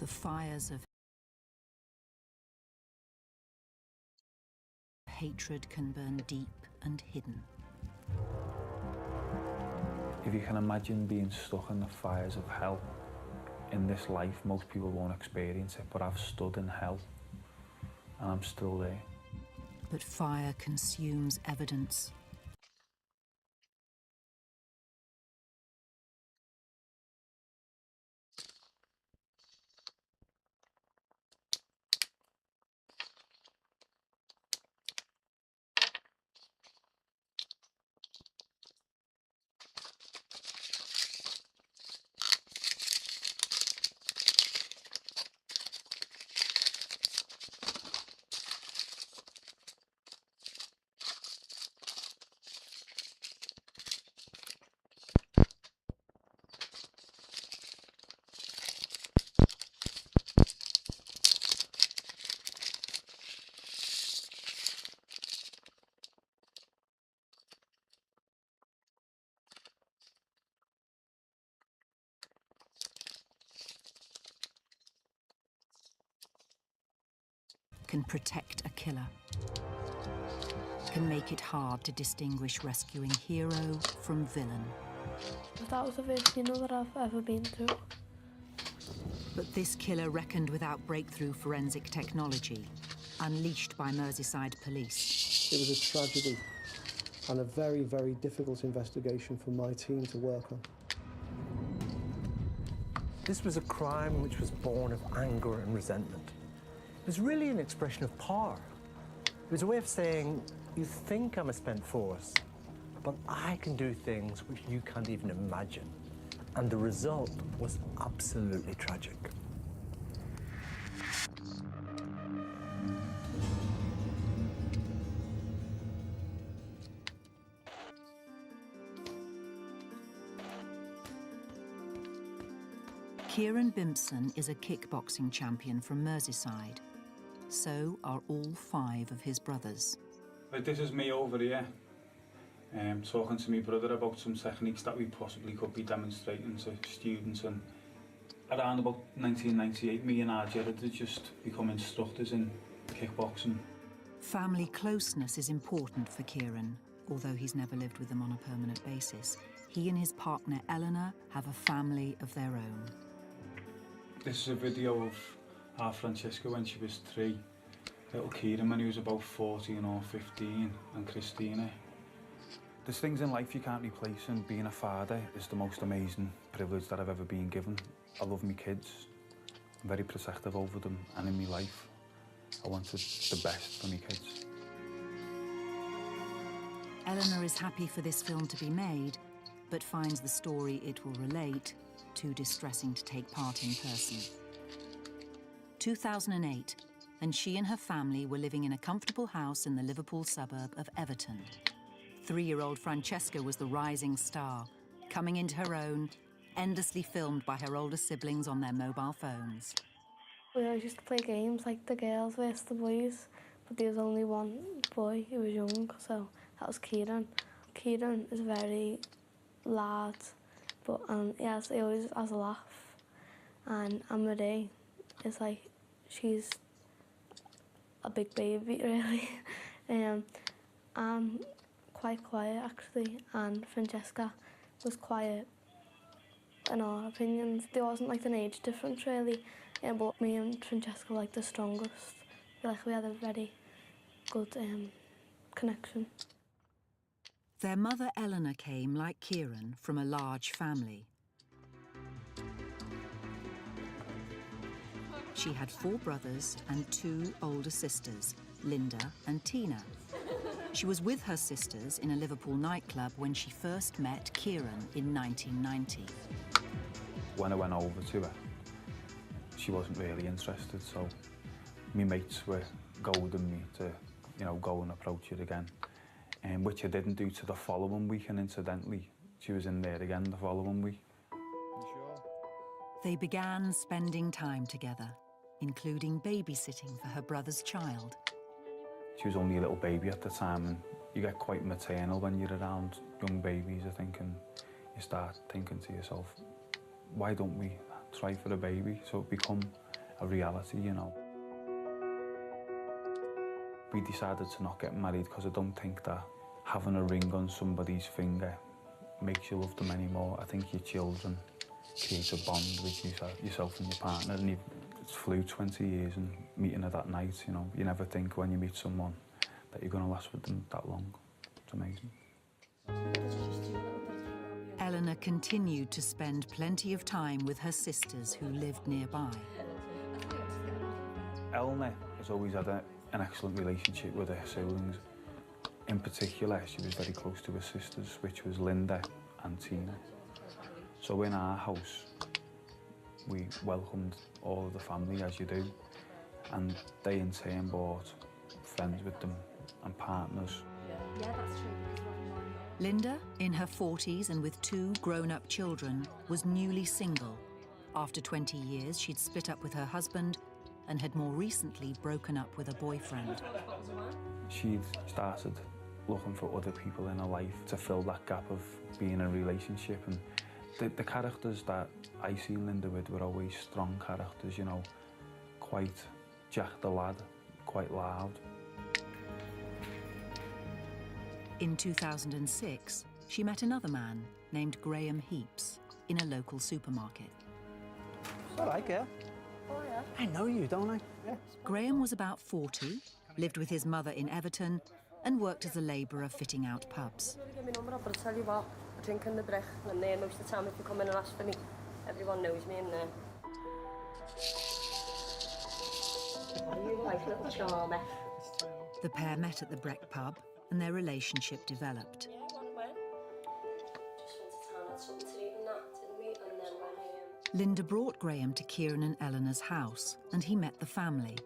The fires of hatred can burn deep and hidden. If you can imagine being stuck in the fires of hell, in this life, most people won't experience it, but I've stood in hell, and I'm still there. But fire consumes evidence. Can protect a killer. Can make it hard to distinguish rescuing hero from villain. That was the first funeral that I've ever been to. But this killer reckoned without breakthrough forensic technology, unleashed by Merseyside police. It was a tragedy and a very, very difficult investigation for my team to work on. This was a crime which was born of anger and resentment. It was really an expression of power. It was a way of saying, you think I'm a spent force, but I can do things which you can't even imagine. And the result was absolutely tragic. Kieran Bimpson is a kickboxing champion from Merseyside. So are all 5 of his brothers. Like, this is me over here, talking to my brother about some techniques that we possibly could be demonstrating to students. And around about 1998, me and Arjad had just become instructors in kickboxing. Family closeness is important for Kieran, although he's never lived with them on a permanent basis. He and his partner Eleanor have a family of their own. This is a video of our Francesca when she was 3, little Kieran when he was about 14 or 15, and Christina. There's things in life you can't replace, and being a father is the most amazing privilege that I've ever been given. I love my kids, I'm very protective over them, and in my life, I wanted the best for my kids. Eleanor is happy for this film to be made, but finds the story it will relate too distressing to take part in person. 2008, and she and her family were living in a comfortable house in the Liverpool suburb of Everton. 3-year-old Francesca was the rising star, coming into her own, endlessly filmed by her older siblings on their mobile phones. We always used to play games like the girls versus the boys, but there was only one boy who was young, so that was Kieran. Kieran is very loud, but he always has a laugh. And Anne-Marie is like, she's a big baby, really. I'm quite quiet, actually, and Francesca was quiet, in our opinions. There wasn't like an age difference, really, but me and Francesca were like the strongest. We had a very good connection. Their mother Eleanor came, like Kieran, from a large family. She had 4 brothers and 2 older sisters, Linda and Tina. She was with her sisters in a Liverpool nightclub when she first met Kieran in 1990. When I went over to her, she wasn't really interested, so my mates were goading me to, go and approach her again. Which I didn't do to the following week, and incidentally, she was in there again the following week. They began spending time together, including babysitting for her brother's child. She was only a little baby at the time, and you get quite maternal when you're around young babies, I think, and you start thinking to yourself, why don't we try for a baby? So it become a reality, you know. We decided to not get married because I don't think that having a ring on somebody's finger makes you love them anymore. I think your children create a bond with yourself and your partner, and it's flew 20 years and meeting her that night, you know. You never think when you meet someone that you're going to last with them that long. It's amazing. Eleanor continued to spend plenty of time with her sisters who lived nearby. Eleanor has always had an excellent relationship with her siblings. In particular, she was very close to her sisters, which was Linda and Tina. So in our house, we welcomed all of the family, as you do, and they in turn brought friends with them and partners. Yeah, that's true. Linda, in her 40s and with 2 grown-up children, was newly single. After 20 years, she'd split up with her husband and had more recently broken up with a boyfriend. She'd started looking for other people in her life to fill that gap of being in a relationship, and the characters that I seen Linda with were always strong characters, you know, quite Jack the lad, quite loud. In 2006, she met another man named Graham Heaps in a local supermarket. All right, girl. Oh, yeah. I know you, don't I? Yeah. Graham was about 40, lived with his mother in Everton, and worked as a labourer fitting out pubs. Give me number, but I'll tell you what, I drink in the brick, and I'm there most of the time if you come in and ask for me. Everyone knows me in there. You like little charmer. The pair met at the Breck pub, and their relationship developed. Yeah, one went. Just went to town, had something to eat and that, didn't we? And then went home. Linda brought Graham to Kieran and Eleanor's house, and he met the family.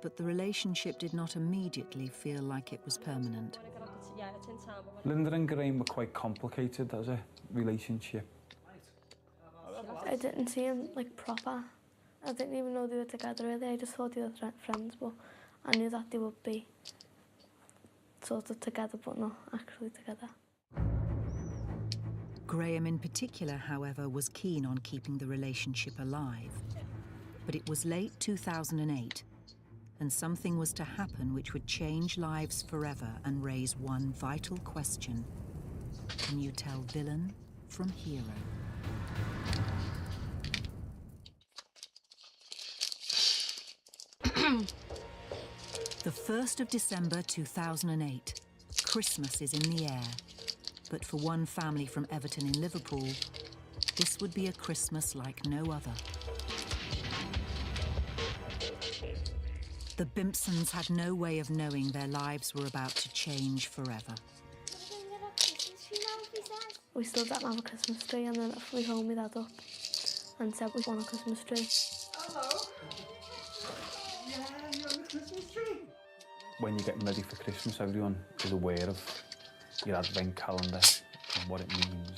But the relationship did not immediately feel like it was permanent. Yeah, it's in town. Linda and Graham were quite complicated as a relationship. I didn't see him like proper. I didn't even know they were together really. I just thought they were friends, but I knew that they would be sort of together, but not actually together. Graham in particular, however, was keen on keeping the relationship alive. But it was late 2008, and something was to happen which would change lives forever and raise one vital question. Can you tell villain from hero? The 1st of December 2008. Christmas is in the air. But for one family from Everton in Liverpool, this would be a Christmas like no other. The Bimpsons had no way of knowing their lives were about to change forever. We still didn't have a Christmas tree, and then we phoned my dad up and said we want a Christmas tree. Hello. Yeah, you're on the Christmas tree. When you're getting ready for Christmas, everyone is aware of your advent calendar and what it means.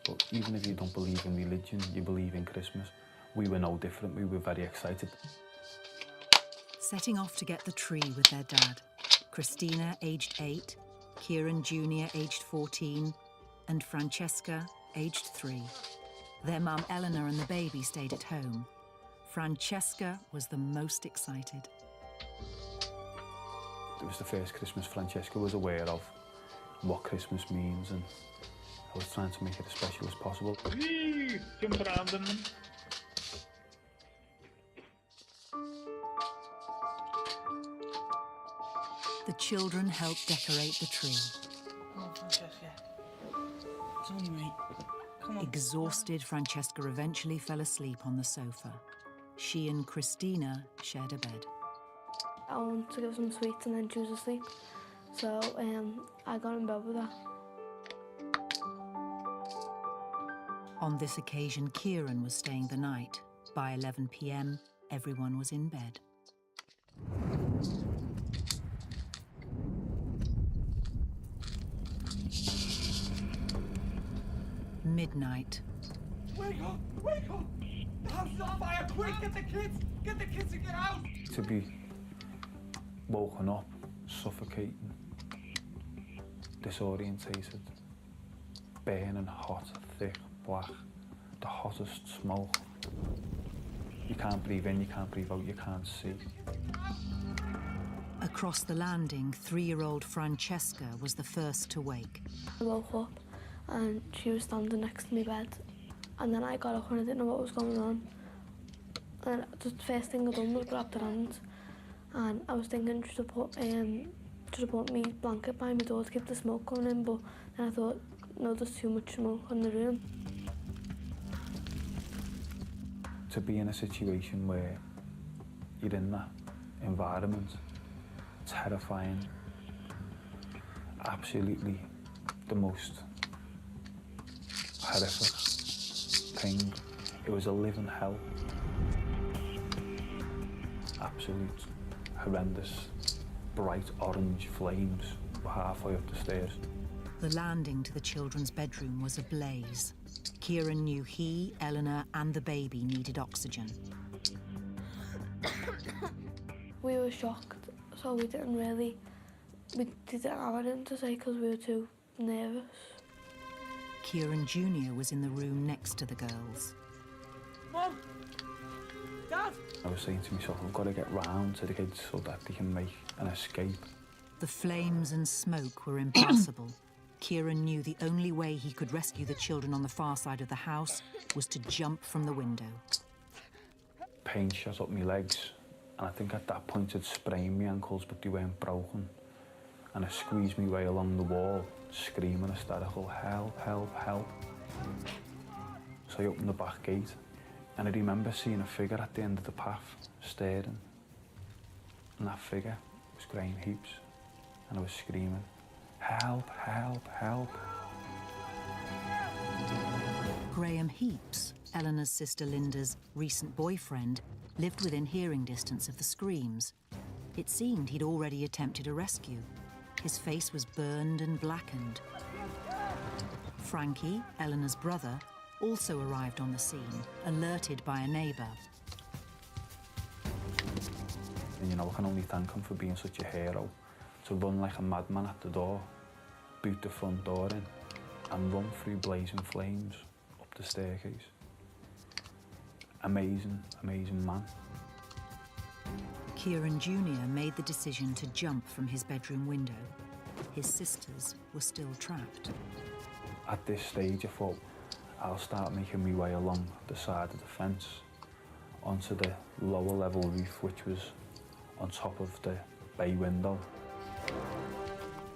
But even if you don't believe in religion, you believe in Christmas. We were no different. We were very excited. Setting off to get the tree with their dad. Christina, aged 8, Kieran Jr., aged 14, and Francesca, aged 3. Their mum Eleanor and the baby stayed at home. Francesca was the most excited. It was the first Christmas Francesca was aware of, what Christmas means, and I was trying to make it as special as possible. Jump around in them. The children helped decorate the tree. Come on, Francesca. It's on you, mate. Come on. Exhausted, Francesca eventually fell asleep on the sofa. She and Christina shared a bed. I wanted to give some sweets and then choose to sleep. So I got in bed with her. On this occasion, Kieran was staying the night. By 11 p.m, everyone was in bed. Midnight. Wake up! Wake up! The house is on fire! Quick, get the kids! Get the kids and get out! To be woken up, suffocating, disorientated, burning hot, thick, black, the hottest smoke. You can't breathe in, you can't breathe out, you can't see. Across the landing, 3-year-old Francesca was the first to wake. I woke up and she was standing next to my bed. And then I got up and I didn't know what was going on. And the first thing I done was grab her hand. And I was thinking should I put my blanket by my door to keep the smoke coming in, but then I thought, no, there's too much smoke in the room. To be in a situation where you're in that environment, terrifying, absolutely the most horrific thing. It was a living hell. Absolute horrendous, bright orange flames were halfway up the stairs. The landing to the children's bedroom was ablaze. Kieran knew he, Eleanor, and the baby needed oxygen. We were shocked, so we didn't have anything to say because we were too nervous. Kieran Jr. was in the room next to the girls. Mum! Dad! I was saying to myself, I've got to get round to the kids so that they can make an escape. The flames and smoke were impassable. Kieran knew the only way he could rescue the children on the far side of the house was to jump from the window. Pain shot up my legs, and I think at that point I'd sprained my ankles, but they weren't broken. And I squeezed my way along the wall, screaming hysterical, help, help, help. So I opened the back gate, and I remember seeing a figure at the end of the path, staring. And that figure was Graham Heaps, and I was screaming, help, help, help. Graham Heaps, Eleanor's sister Linda's recent boyfriend, lived within hearing distance of the screams. It seemed he'd already attempted a rescue. His face was burned and blackened. Frankie, Eleanor's brother, also arrived on the scene, alerted by a neighbour. And you know, I can only thank him for being such a hero, to run like a madman at the door, boot the front door in, and run through blazing flames up the staircase. Amazing, amazing man. Kieran Jr. made the decision to jump from his bedroom window. His sisters were still trapped. At this stage, I thought, I'll start making my way along the side of the fence onto the lower level roof, which was on top of the bay window.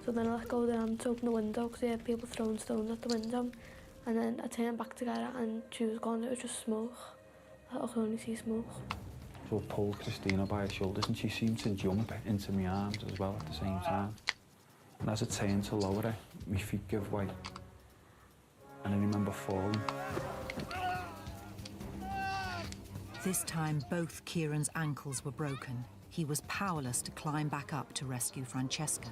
So then I let go of their hand to open the window because I heard people throwing stones at the window. And then I turned back to get her and she was gone. It was just smoke. I could only see smoke. So I pulled Christina by her shoulders and she seemed to jump into my arms as well at the same time. And as I turned to lower her, my feet gave way. And I remember falling. This time, both Kieran's ankles were broken. He was powerless to climb back up to rescue Francesca.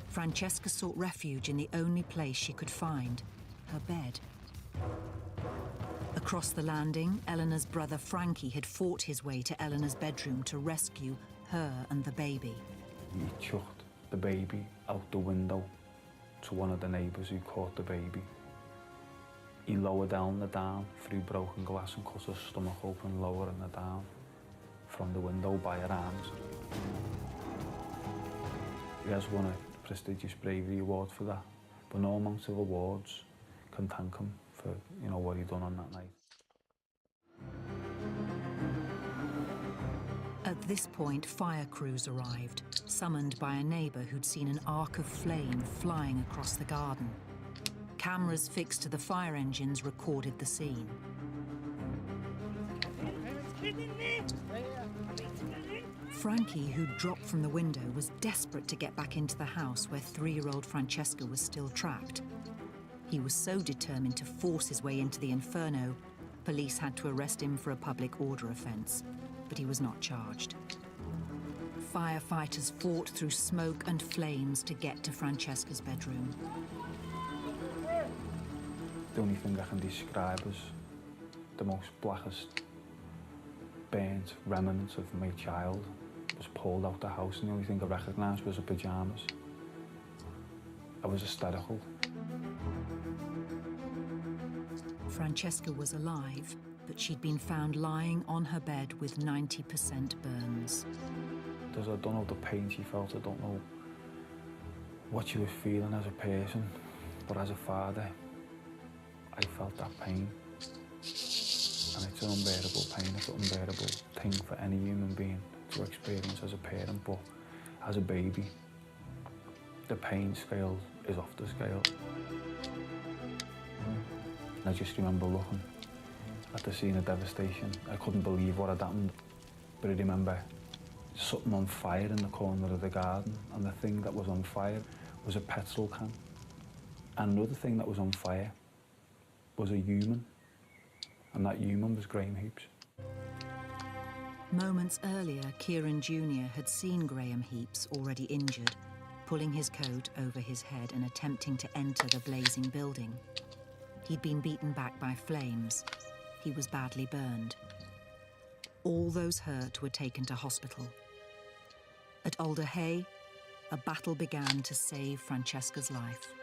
Francesca sought refuge in the only place she could find, her bed. Across the landing, Eleanor's brother Frankie had fought his way to Eleanor's bedroom to rescue her and the baby. He chucked the baby out the window to one of the neighbours who caught the baby. He lowered Eleanor down through broken glass and cut her stomach open, lowering her down from the window by her arms. He has won a prestigious bravery award for that, but no amount of awards can thank him for, you know, what he done on that night. At this point, fire crews arrived, summoned by a neighbour who'd seen an arc of flame flying across the garden. Cameras fixed to the fire engines recorded the scene. Frankie, who'd dropped from the window, was desperate to get back into the house where 3-year-old Francesca was still trapped. He was so determined to force his way into the inferno, police had to arrest him for a public order offence, but he was not charged. Firefighters fought through smoke and flames to get to Francesca's bedroom. The only thing I can describe as the most blackest, burnt remnants of my child was pulled out the house, and the only thing I recognised was her pyjamas. I was hysterical. Francesca was alive, but she'd been found lying on her bed with 90% burns. I don't know the pain she felt, I don't know what she was feeling as a person, but as a father, I felt that pain. And it's an unbearable pain, it's an unbearable thing for any human being to experience as a parent, but as a baby, the pain scale is off the scale. I just remember looking at the scene of devastation. I couldn't believe what had happened, but I remember something on fire in the corner of the garden, and the thing that was on fire was a petrol can. And another thing that was on fire was a human, and that human was Graham Heaps. Moments earlier, Kieran Jr. had seen Graham Heaps already injured, pulling his coat over his head and attempting to enter the blazing building. He'd been beaten back by flames. He was badly burned. All those hurt were taken to hospital. At Alder Hey, a battle began to save Francesca's life.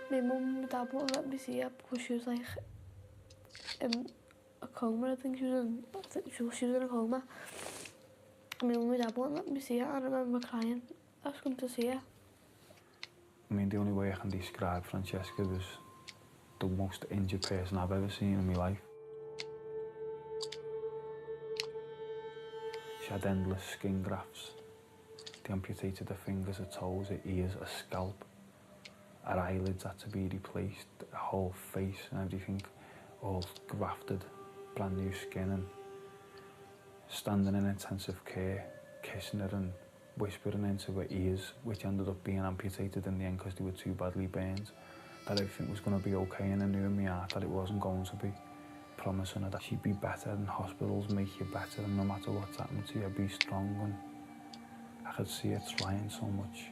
My mum and dad wouldn't let me see her because she was like in a coma. I think she was in a coma. My mum and dad wouldn't let me see her. I remember crying, asking to see her. I mean, the only way I can describe Francesca was the most injured person I've ever seen in my life. She had endless skin grafts. They amputated her fingers, her toes, her ears, her scalp. Her eyelids had to be replaced, her whole face and everything, all grafted, brand new skin, and standing in intensive care, kissing her and whispering into her ears, which ended up being amputated in the end because they were too badly burned, that everything was going to be okay, and I knew in my heart that it wasn't going to be. Promising her that she'd be better, and hospitals make you better, and no matter what's happened to you, be strong, and I could see her trying so much.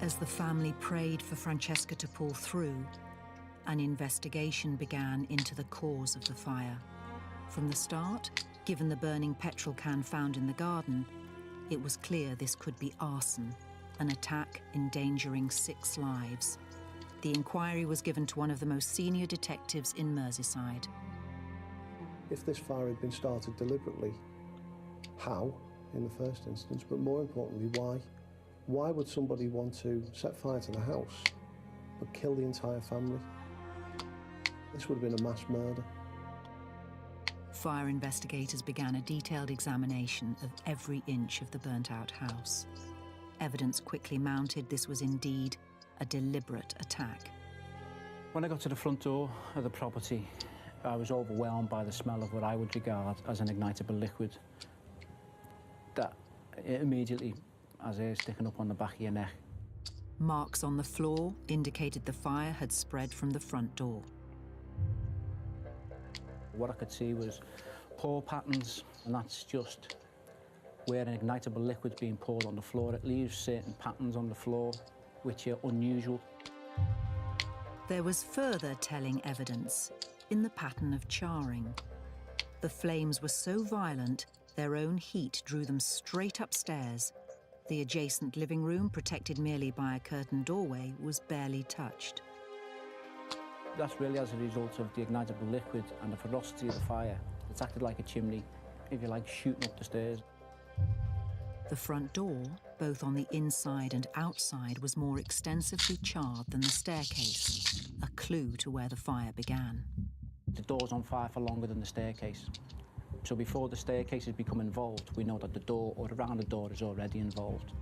As the family prayed for Francesca to pull through, an investigation began into the cause of the fire. From the start, given the burning petrol can found in the garden, it was clear this could be arson, an attack endangering 6 lives. The inquiry was given to one of the most senior detectives in Merseyside. If this fire had been started deliberately, how, in the first instance, but more importantly, why? Why would somebody want to set fire to the house but kill the entire family? This would have been a mass murder. Fire investigators began a detailed examination of every inch of the burnt-out house. Evidence quickly mounted this was indeed a deliberate attack. When I got to the front door of the property, I was overwhelmed by the smell of what I would regard as an ignitable liquid. That immediately has hair sticking up on the back of your neck. Marks on the floor indicated the fire had spread from the front door. What I could see was pour patterns, and that's just where an ignitable liquid's being poured on the floor. It leaves certain patterns on the floor which are unusual. There was further telling evidence in the pattern of charring. The flames were so violent, their own heat drew them straight upstairs. The adjacent living room, protected merely by a curtained doorway, was barely touched. That's really as a result of the ignitable liquid and the ferocity of the fire. It's acted like a chimney, if you like, shooting up the stairs. The front door, both on the inside and outside, was more extensively charred than the staircase, a clue to where the fire began. The door's on fire for longer than the staircase. So before the staircase has become involved, we know that the door or around the door is already involved.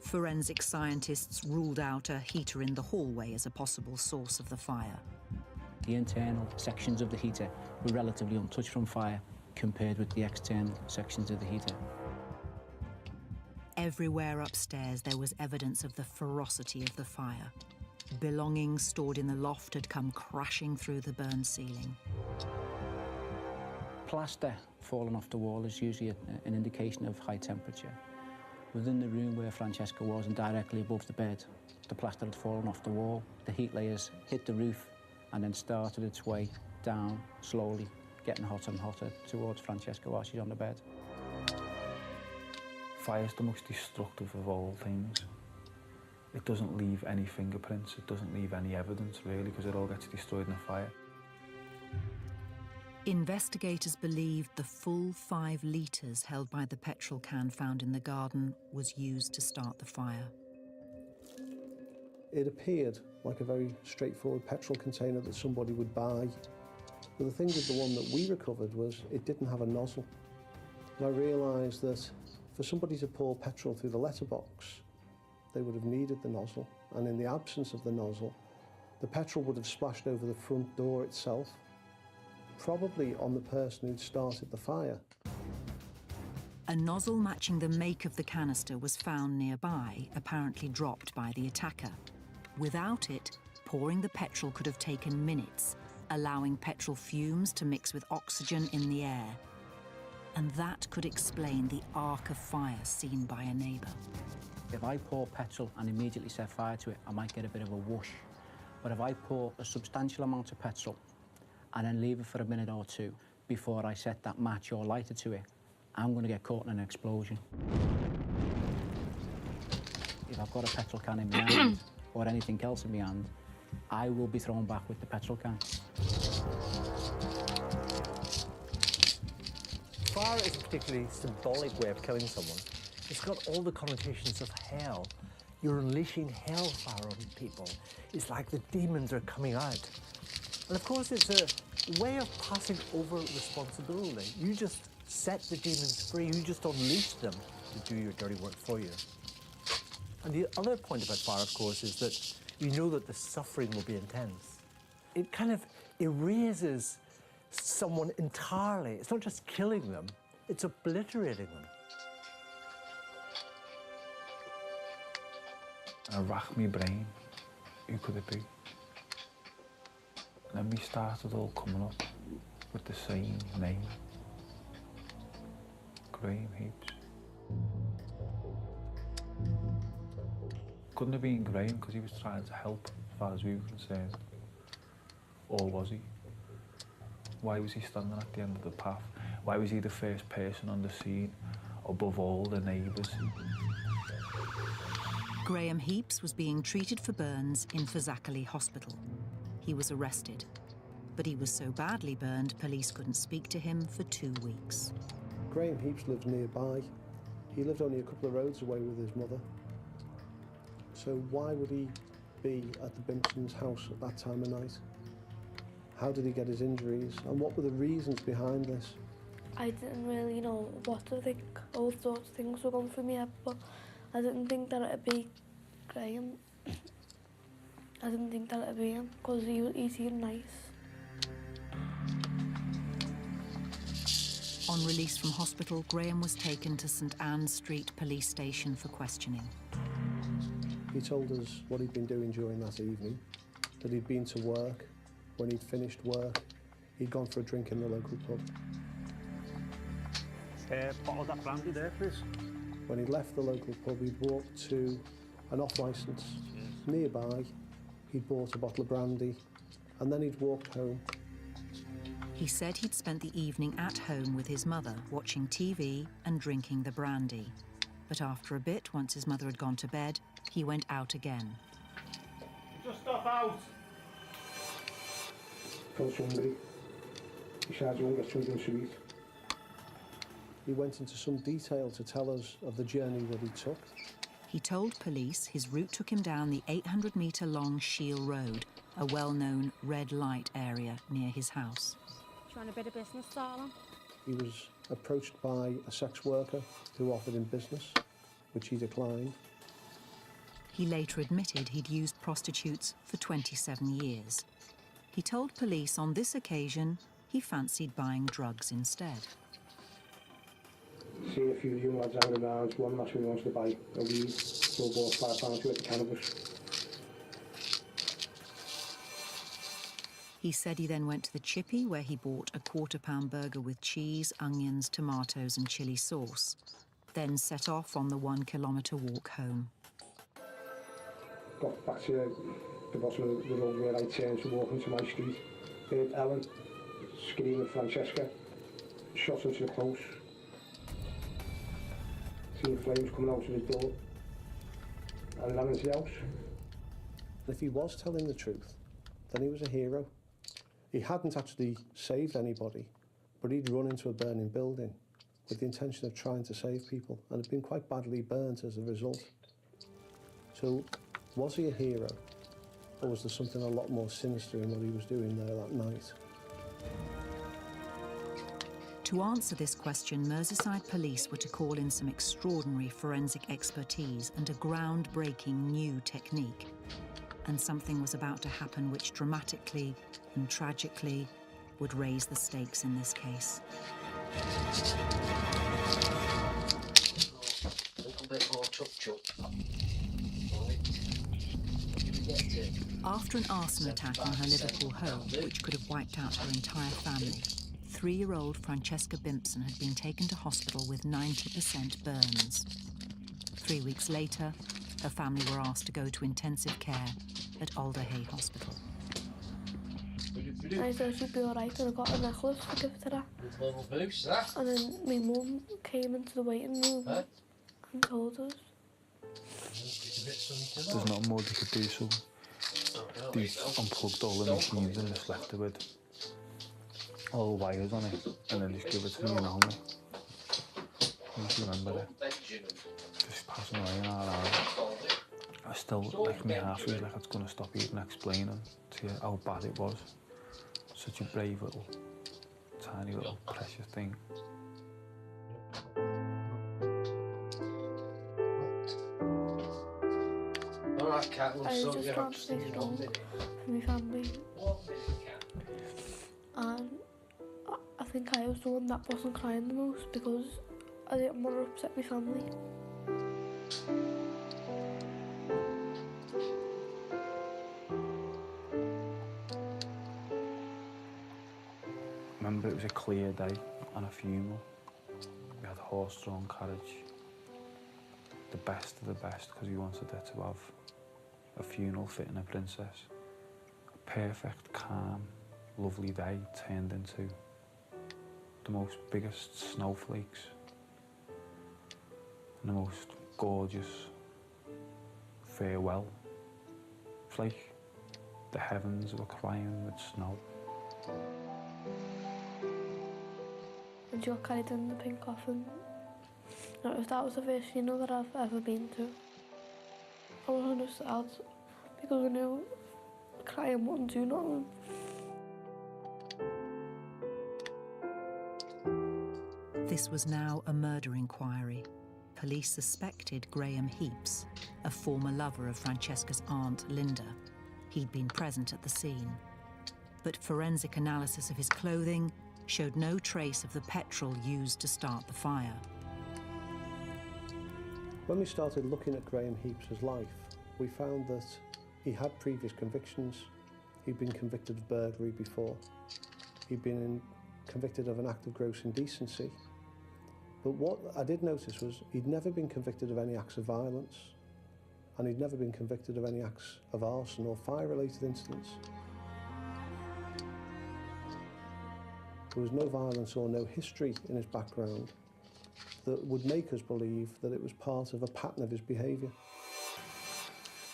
Forensic scientists ruled out a heater in the hallway as a possible source of the fire. The internal sections of the heater were relatively untouched from fire compared with the external sections of the heater. Everywhere upstairs there was evidence of the ferocity of the fire. Belongings stored in the loft had come crashing through the burned ceiling. Plaster falling off the wall is usually an indication of high temperature. Within the room where Francesca was and directly above the bed, the plaster had fallen off the wall. The heat layers hit the roof and then started its way down slowly getting hotter and hotter towards Francesca while she's on the bed. Fire's the most destructive of all things. It doesn't leave any fingerprints, it doesn't leave any evidence really, because it all gets destroyed in a fire. Investigators believed the full 5 litres held by the petrol can found in the garden was used to start the fire. It appeared like a very straightforward petrol container that somebody would buy. But the thing with the one that we recovered was it didn't have a nozzle. And I realised that for somebody to pour petrol through the letterbox, they would have needed the nozzle. And in the absence of the nozzle, the petrol would have splashed over the front door itself, probably on the person who'd started the fire. A nozzle matching the make of the canister was found nearby, apparently dropped by the attacker. Without it, pouring the petrol could have taken minutes, allowing petrol fumes to mix with oxygen in the air. And that could explain the arc of fire seen by a neighbour. If I pour petrol and immediately set fire to it, I might get a bit of a whoosh. But if I pour a substantial amount of petrol and then leave it for a minute or two before I set that match or lighter to it, I'm going to get caught in an explosion. If I've got a petrol can in my hand or anything else in my hand, I will be thrown back with the petrol can. Fire is a particularly symbolic way of killing someone. It's got all the connotations of hell. You're unleashing hellfire on people. It's like the demons are coming out. And of course, it's a way of passing over responsibility. You just set the demons free. You just unleash them to do your dirty work for you. And the other point about fire, of course, is that you know that the suffering will be intense. It kind of erases someone entirely. It's not just killing them, it's obliterating them. And I racked my brain, who could it be? And then we started all coming up with the same name, Graham Heaps. Couldn't have been Graham because he was trying to help as far as we were concerned. Or was he? Why was he standing at the end of the path? Why was he the first person on the scene, above all the neighbours? Graham Heaps was being treated for burns in Fazakerley Hospital. He was arrested, but he was so badly burned, police couldn't speak to him for 2 weeks. Graham Heaps lived nearby. He lived only a couple of roads away with his mother. So why would he be at the Bimpsons' house at that time of night? How did he get his injuries? And what were the reasons behind this? I didn't really know what to think. All sorts of things were going through my head, but I didn't think that it'd be Graham. I didn't think that it'd be him, because he seemed nice. On release from hospital, Graham was taken to St Anne Street Police Station for questioning. He told us what he'd been doing during that evening, that he'd been to work. When he'd finished work, he'd gone for a drink in the local pub. Bottle of that brandy there, please. When he'd left the local pub, he'd walked to an off-licence nearby. He'd bought a bottle of brandy, and then he'd walked home. He said he'd spent the evening at home with his mother, watching TV and drinking the brandy. But after a bit, once his mother had gone to bed, he went out again. Just stop out! Felt hungry. He said, "You won't get something to eat." He went into some detail to tell us of the journey that he took. He told police his route took him down the 800-metre-long Shield Road, a well-known red light area near his house. Trying a bit of business, darling? He was approached by a sex worker who offered him business, which he declined. He later admitted he'd used prostitutes for 27 years. He told police on this occasion he fancied buying drugs instead. Seen a few young lads hanging around, one naturally wants to buy a weed, so bought £5 worth of cannabis. He said he then went to the Chippy, where he bought a £1/4 burger with cheese, onions, tomatoes and chilli sauce, then set off on the 1 kilometre walk home. Got back to the bottom of the road where I turned to walk into my street. Ellen screaming Francesca, shot into the close, seen the flames coming out of the door, and ran into the house. If he was telling the truth, then he was a hero. He hadn't actually saved anybody, but he'd run into a burning building with the intention of trying to save people and had been quite badly burnt as a result. So, was he a hero, or was there something a lot more sinister in what he was doing there that night? To answer this question, Merseyside police were to call in some extraordinary forensic expertise and a groundbreaking new technique. And something was about to happen which dramatically and tragically would raise the stakes in this case. A little bit more chup-chup. After an arson attack on her Liverpool home, which could have wiped out her entire family, 3-year-old Francesca Bimpson had been taken to hospital with 90% burns. 3 weeks later, her family were asked to go to intensive care at Alder Hey Hospital. I thought she'd be alright and I got a necklace to give to her. Little boost, that. And then my mum came into the waiting room and told us. There's not more they could do, so they unplugged all the machines and just left it with all the wires on it, and then just give it to me and Naomi. I just remember it. Just passing away in our hour. I still, like, my heart feels like it's going to stop even explaining to you how bad it was. Such a brave little, tiny little precious thing. Alright, Cat, we'll I sort just you trying out. to stay strong for my family. And I think I was the one that wasn't crying the most because I didn't want to upset my family. Remember, it was a clear day and a funeral. We had a horse-drawn carriage. The best of the best, because we wanted her to have a funeral fitting a princess. A perfect, calm, lovely day turned into the most biggest snowflakes and the most gorgeous farewell. It's like the heavens were crying with snow. And she got carried in the pink coffin. That was the first funeral that I've ever been to. I wasn't just sad because I knew crying wouldn't do nothing. This was now a murder inquiry. Police suspected Graham Heaps, a former lover of Francesca's aunt, Linda. He'd been present at the scene. But forensic analysis of his clothing showed no trace of the petrol used to start the fire. When we started looking at Graham Heaps' life, we found that he had previous convictions. He'd been convicted of burglary before. He'd been convicted of an act of gross indecency. But what I did notice was he'd never been convicted of any acts of violence, and he'd never been convicted of any acts of arson or fire-related incidents. There was no violence or no history in his background that would make us believe that it was part of a pattern of his behaviour.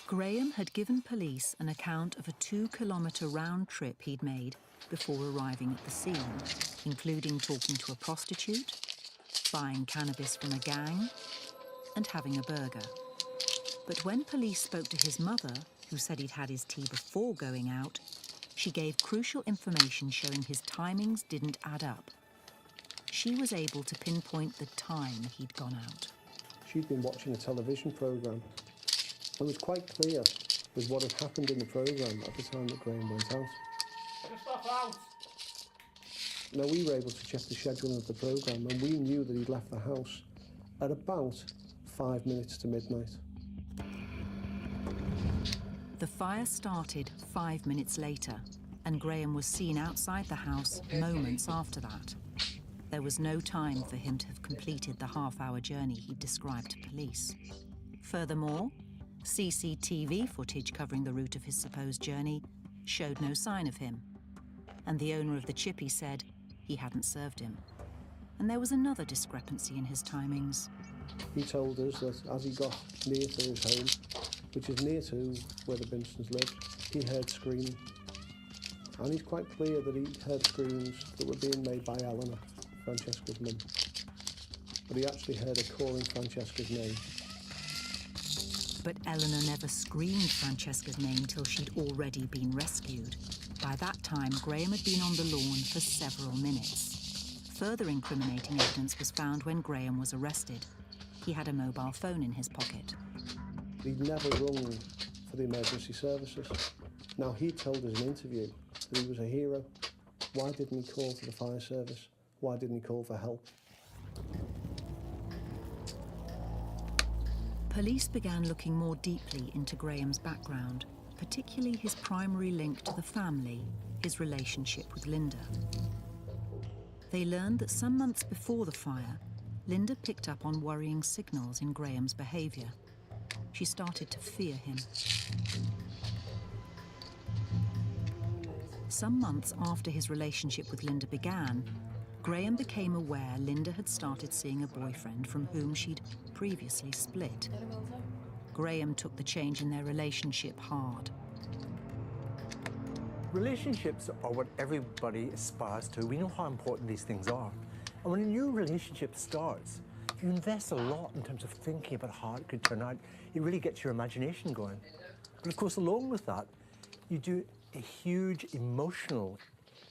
Graham had given police an account of a 2-kilometre round trip he'd made before arriving at the scene, including talking to a prostitute, buying cannabis from a gang, and having a burger. But when police spoke to his mother, who said he'd had his tea before going out, she gave crucial information showing his timings didn't add up. She was able to pinpoint the time he'd gone out. She'd been watching a television programme. It was quite clear with what had happened in the programme at the time that Graham went out. Stop out! Now, we were able to check the schedule of the programme, and we knew that he'd left the house at about 5 minutes to midnight. The fire started 5 minutes later, and Graham was seen outside the house moments after that. There was no time for him to have completed the half-hour journey he'd described to police. Furthermore, CCTV footage covering the route of his supposed journey showed no sign of him. and the owner of the chippy said he hadn't served him. And there was another discrepancy in his timings. He told us that as he got near to his home, which is near to where the Binstons lived, he heard screaming. And he's quite clear that he heard screams that were being made by Eleanor, Francesca's mum. But he actually heard her calling Francesca's name. But Eleanor never screamed Francesca's name till she'd already been rescued. By that time, Graham had been on the lawn for several minutes. Further incriminating evidence was found when Graham was arrested. He had a mobile phone in his pocket. He'd never rung for the emergency services. Now, he told us in an interview that he was a hero. Why didn't he call for the fire service? Why didn't he call for help? Police began looking more deeply into Graham's background, particularly his primary link to the family, his relationship with Linda. They learned that some months before the fire, Linda picked up on worrying signals in Graham's behaviour. She started to fear him. Some months after his relationship with Linda began, Graham became aware Linda had started seeing a boyfriend from whom she'd previously split. Graham took the change in their relationship hard. Relationships are what everybody aspires to. We know how important these things are. And when a new relationship starts, you invest a lot in terms of thinking about how it could turn out. It really gets your imagination going. But of course, along with that, you do a huge emotional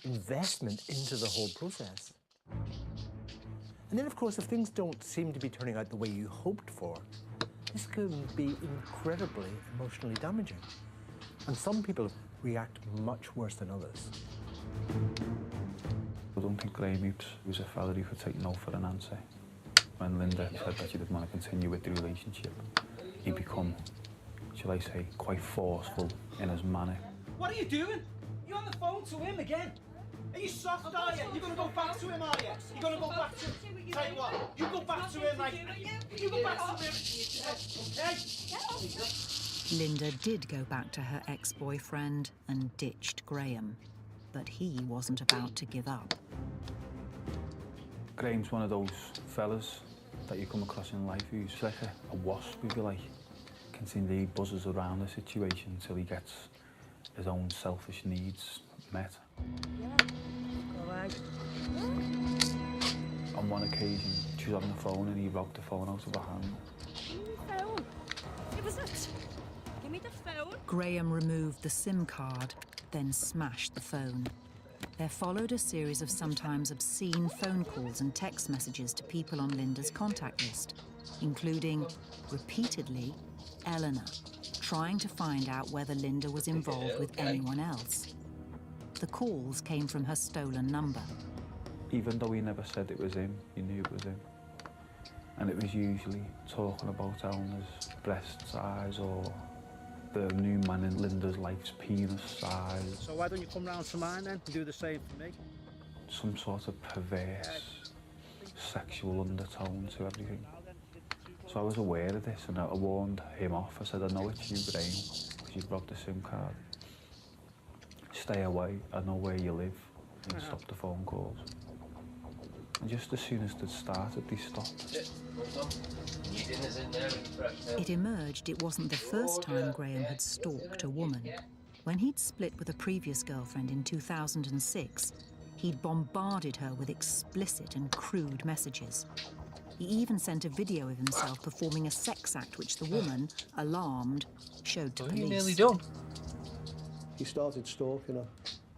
investment into the whole process. And then, of course, if things don't seem to be turning out the way you hoped for, this can be incredibly emotionally damaging. And some people react much worse than others. I don't think Graham Hughes was a fella who could take no for an answer. When Linda said that she didn't want to continue with the relationship, he'd become, shall I say, quite forceful in his manner. What are you doing? You're on the phone to him again. Are you soft, are you? You're going to go back to him, are you? You're going to go back to him. Tell you what, you go back to him, like, you go back to him. Okay? Linda did go back to her ex-boyfriend and ditched Graham, but he wasn't about to give up. Graham's one of those fellas that you come across in life who's like a wasp, if you like. Continually buzzes around the situation until he gets his own selfish needs met. On one occasion, she was on the phone and he robbed the phone out of her hand. Phone. It was it. Give me the phone. Graham removed the SIM card, then smashed the phone. There followed a series of sometimes obscene phone calls and text messages to people on Linda's contact list, including, repeatedly, Eleanor, trying to find out whether Linda was involved with anyone else. The calls came from her stolen number. Even though he never said it was him, you knew it was him. And it was usually talking about Eleanor's breast size or the new man in Linda's life's penis size. So why don't you come round to mine then and do the same for me? Some sort of perverse sexual undertone to everything. So I was aware of this and I warned him off. I said, I know it's you, Graham, because you've robbed the SIM card. Stay away, I know where you live, and stop the phone calls. And just as soon as they'd started, they stopped. It emerged it wasn't the first time Graham had stalked a woman. When he'd split with a previous girlfriend in 2006, he'd bombarded her with explicit and crude messages. He even sent a video of himself performing a sex act which the woman, alarmed, showed to police. You nearly done. He started stalking her,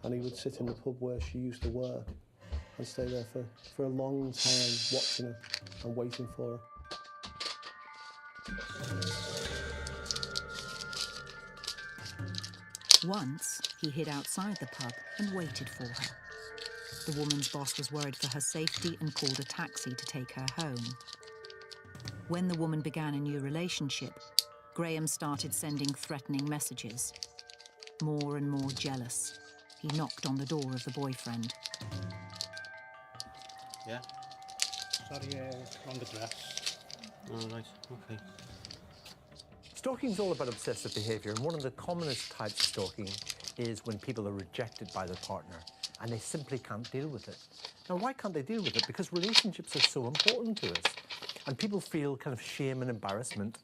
and he would sit in the pub where she used to work and stay there for a long time, watching her and waiting for her. Once, he hid outside the pub and waited for her. The woman's boss was worried for her safety and called a taxi to take her home. When the woman began a new relationship, Graham started sending threatening messages. More and more jealous, he knocked on the door of the boyfriend. Yeah? Sorry, wrong address. Oh, right, okay. Stalking is all about obsessive behaviour, and one of the commonest types of stalking is when people are rejected by their partner. and they simply can't deal with it. Now, why can't they deal with it? Because relationships are so important to us, and people feel kind of shame and embarrassment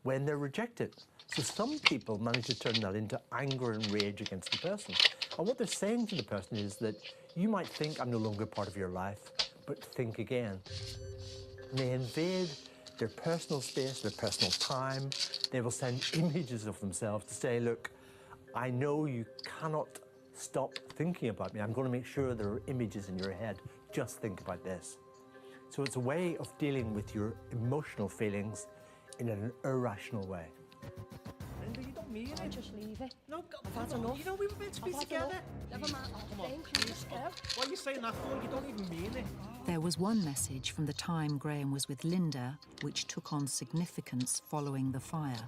when they're rejected. So some people manage to turn that into anger and rage against the person. And what they're saying to the person is that you might think I'm no longer part of your life, but think again. And they invade their personal space, their personal time. They will send images of themselves to say, look, I know you cannot stop thinking about me. I'm going to make sure there are images in your head. Just think about this. So it's a way of dealing with your emotional feelings in an irrational way. Linda, you don't mean it. Just leave it. No, I've had enough. You know we were meant to be I've had together. enough. Never mind. Come on, Just go. What are you saying that for? You don't even mean it. There was one message from the time Graham was with Linda which took on significance following the fire.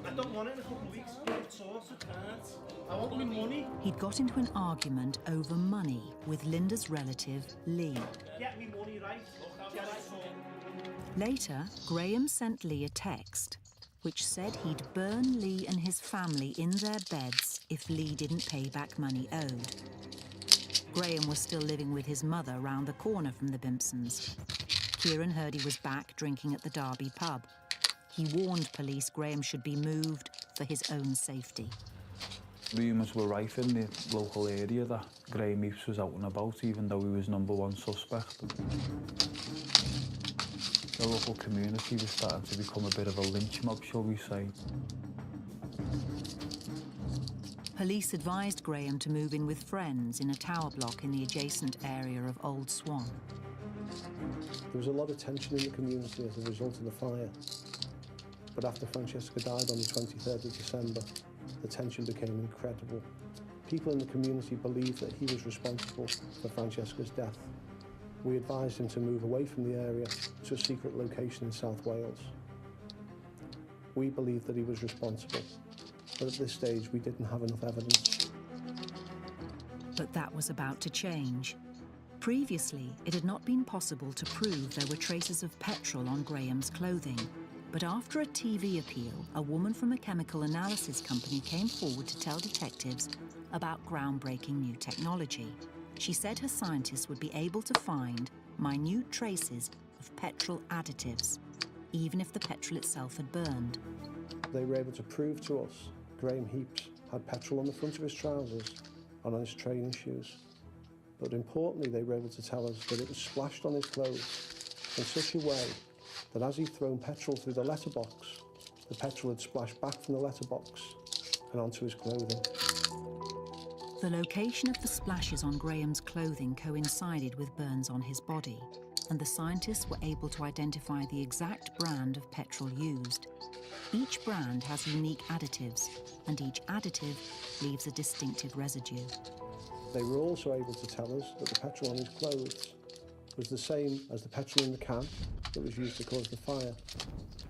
I don't want it in a couple of weeks. Of course I can't. I want my money. He'd got into an argument over money with Linda's relative, Lee. Get me money, right? Get it. Later, Graham sent Lee a text which said he'd burn Lee and his family in their beds if Lee didn't pay back money owed. Graham was still living with his mother round the corner from the Bimpsons. Kieran heard he was back drinking at the Derby pub. He warned police Graham should be moved for his own safety. Rumours were rife in the local area that Graham Heaps was out and about, even though he was #1 suspect. The local community was starting to become a bit of a lynch mob, shall we say. Police advised Graham to move in with friends in a tower block in the adjacent area of Old Swan. There was a lot of tension in the community as a result of the fire. But after Francesca died on the 23rd of December, the tension became incredible. People in the community believed that he was responsible for Francesca's death. We advised him to move away from the area to a secret location in South Wales. We believed that he was responsible, but at this stage we didn't have enough evidence. But that was about to change. Previously, it had not been possible to prove there were traces of petrol on Graham's clothing. But after a TV appeal, a woman from a chemical analysis company came forward to tell detectives about groundbreaking new technology. She said her scientists would be able to find minute traces of petrol additives, even if the petrol itself had burned. They were able to prove to us Graham Heaps had petrol on the front of his trousers and on his training shoes. But importantly, they were able to tell us that it was splashed on his clothes in such a way that as he'd thrown petrol through the letterbox, the petrol had splashed back from the letterbox and onto his clothing. The location of the splashes on Graham's clothing coincided with burns on his body, and the scientists were able to identify the exact brand of petrol used. Each brand has unique additives, and each additive leaves a distinctive residue. They were also able to tell us that the petrol on his clothes was the same as the petrol in the can that was used to cause the fire,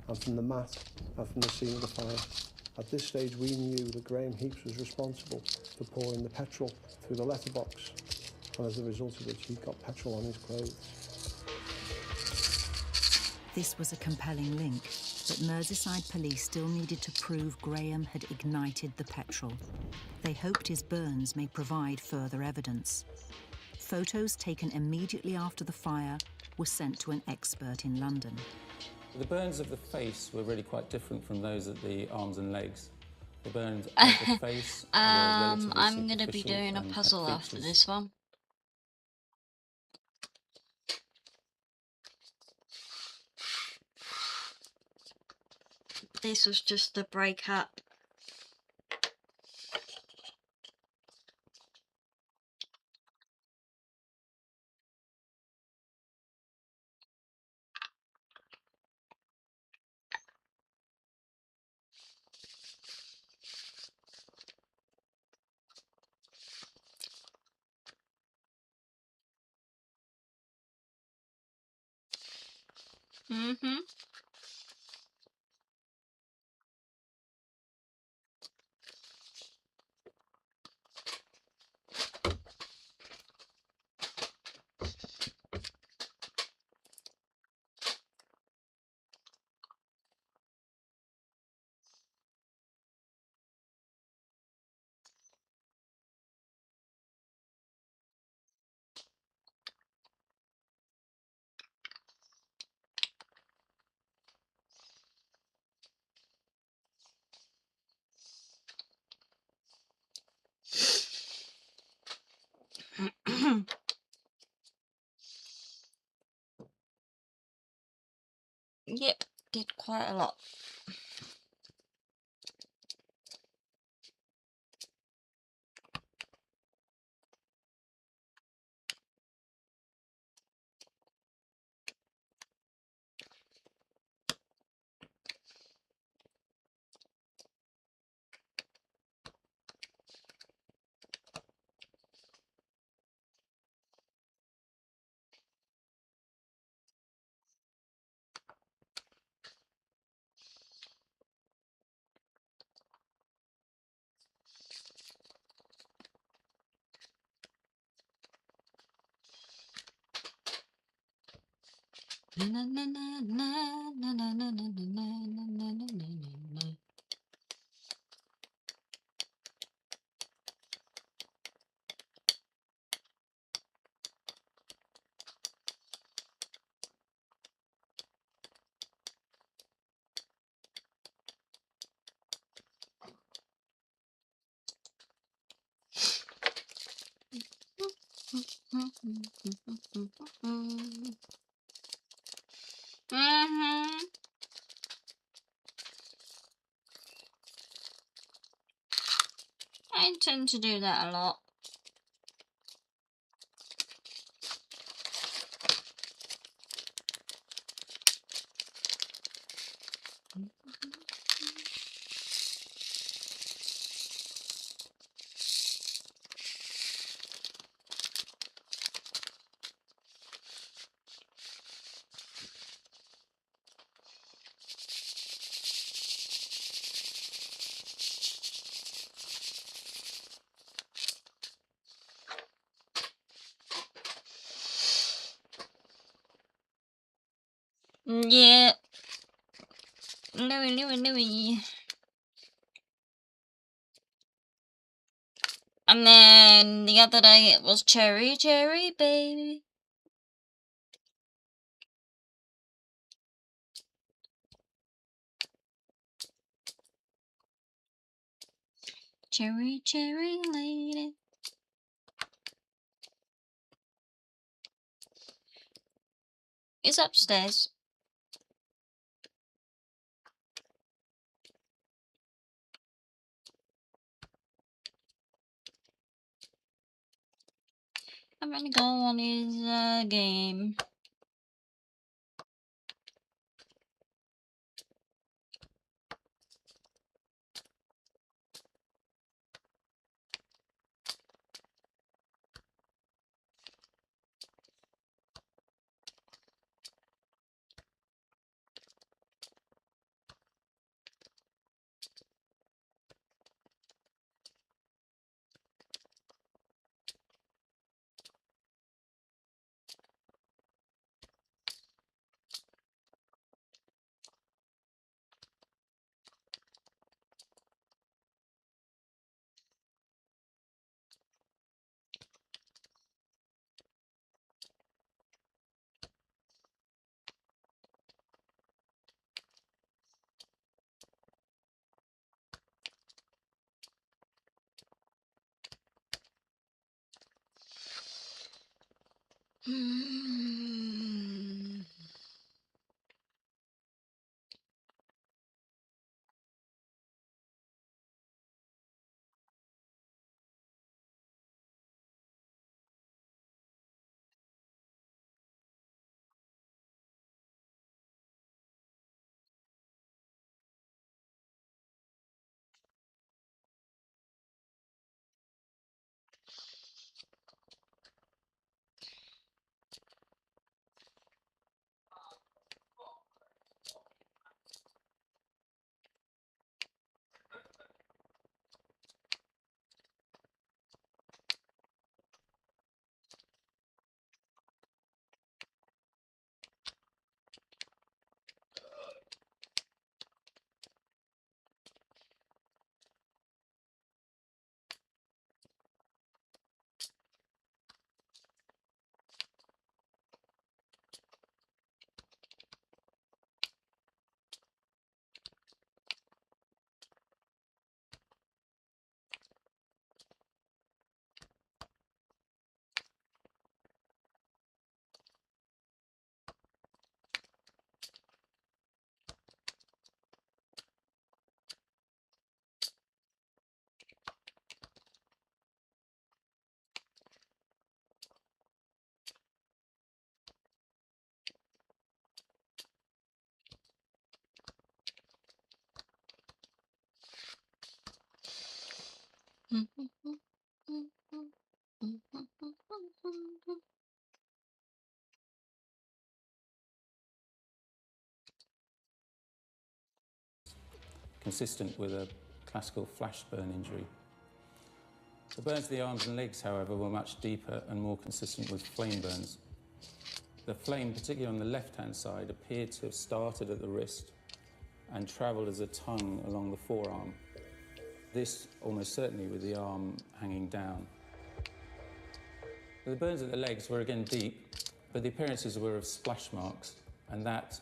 and from the mat and from the scene of the fire. At this stage, we knew that Graham Heaps was responsible for pouring the petrol through the letterbox, and as a result of which he got petrol on his clothes. This was a compelling link, but Merseyside police still needed to prove Graham had ignited the petrol. They hoped his burns may provide further evidence. Photos taken immediately after the fire were sent to an expert in London. The burns of the face were really quite different from those at the arms and legs. The burns at the face were relatively I'm going to be superficial doing a and had puzzle after features. this one. This was just the breakup. Mm-hmm. Yep, did quite a lot. Na na na na na na na na na na na na na. I tend to do that a lot. Yeah. Louie. And then the other day it was cherry, baby. Cherry lady. It's upstairs. I'm gonna go on his game. consistent with a classical flash burn injury. The burns of the arms and legs, however, were much deeper and more consistent with flame burns. The flame, particularly on the left-hand side, appeared to have started at the wrist and travelled as a tongue along the forearm. This almost certainly with the arm hanging down. The burns at the legs were again deep, but the appearances were of splash marks, and that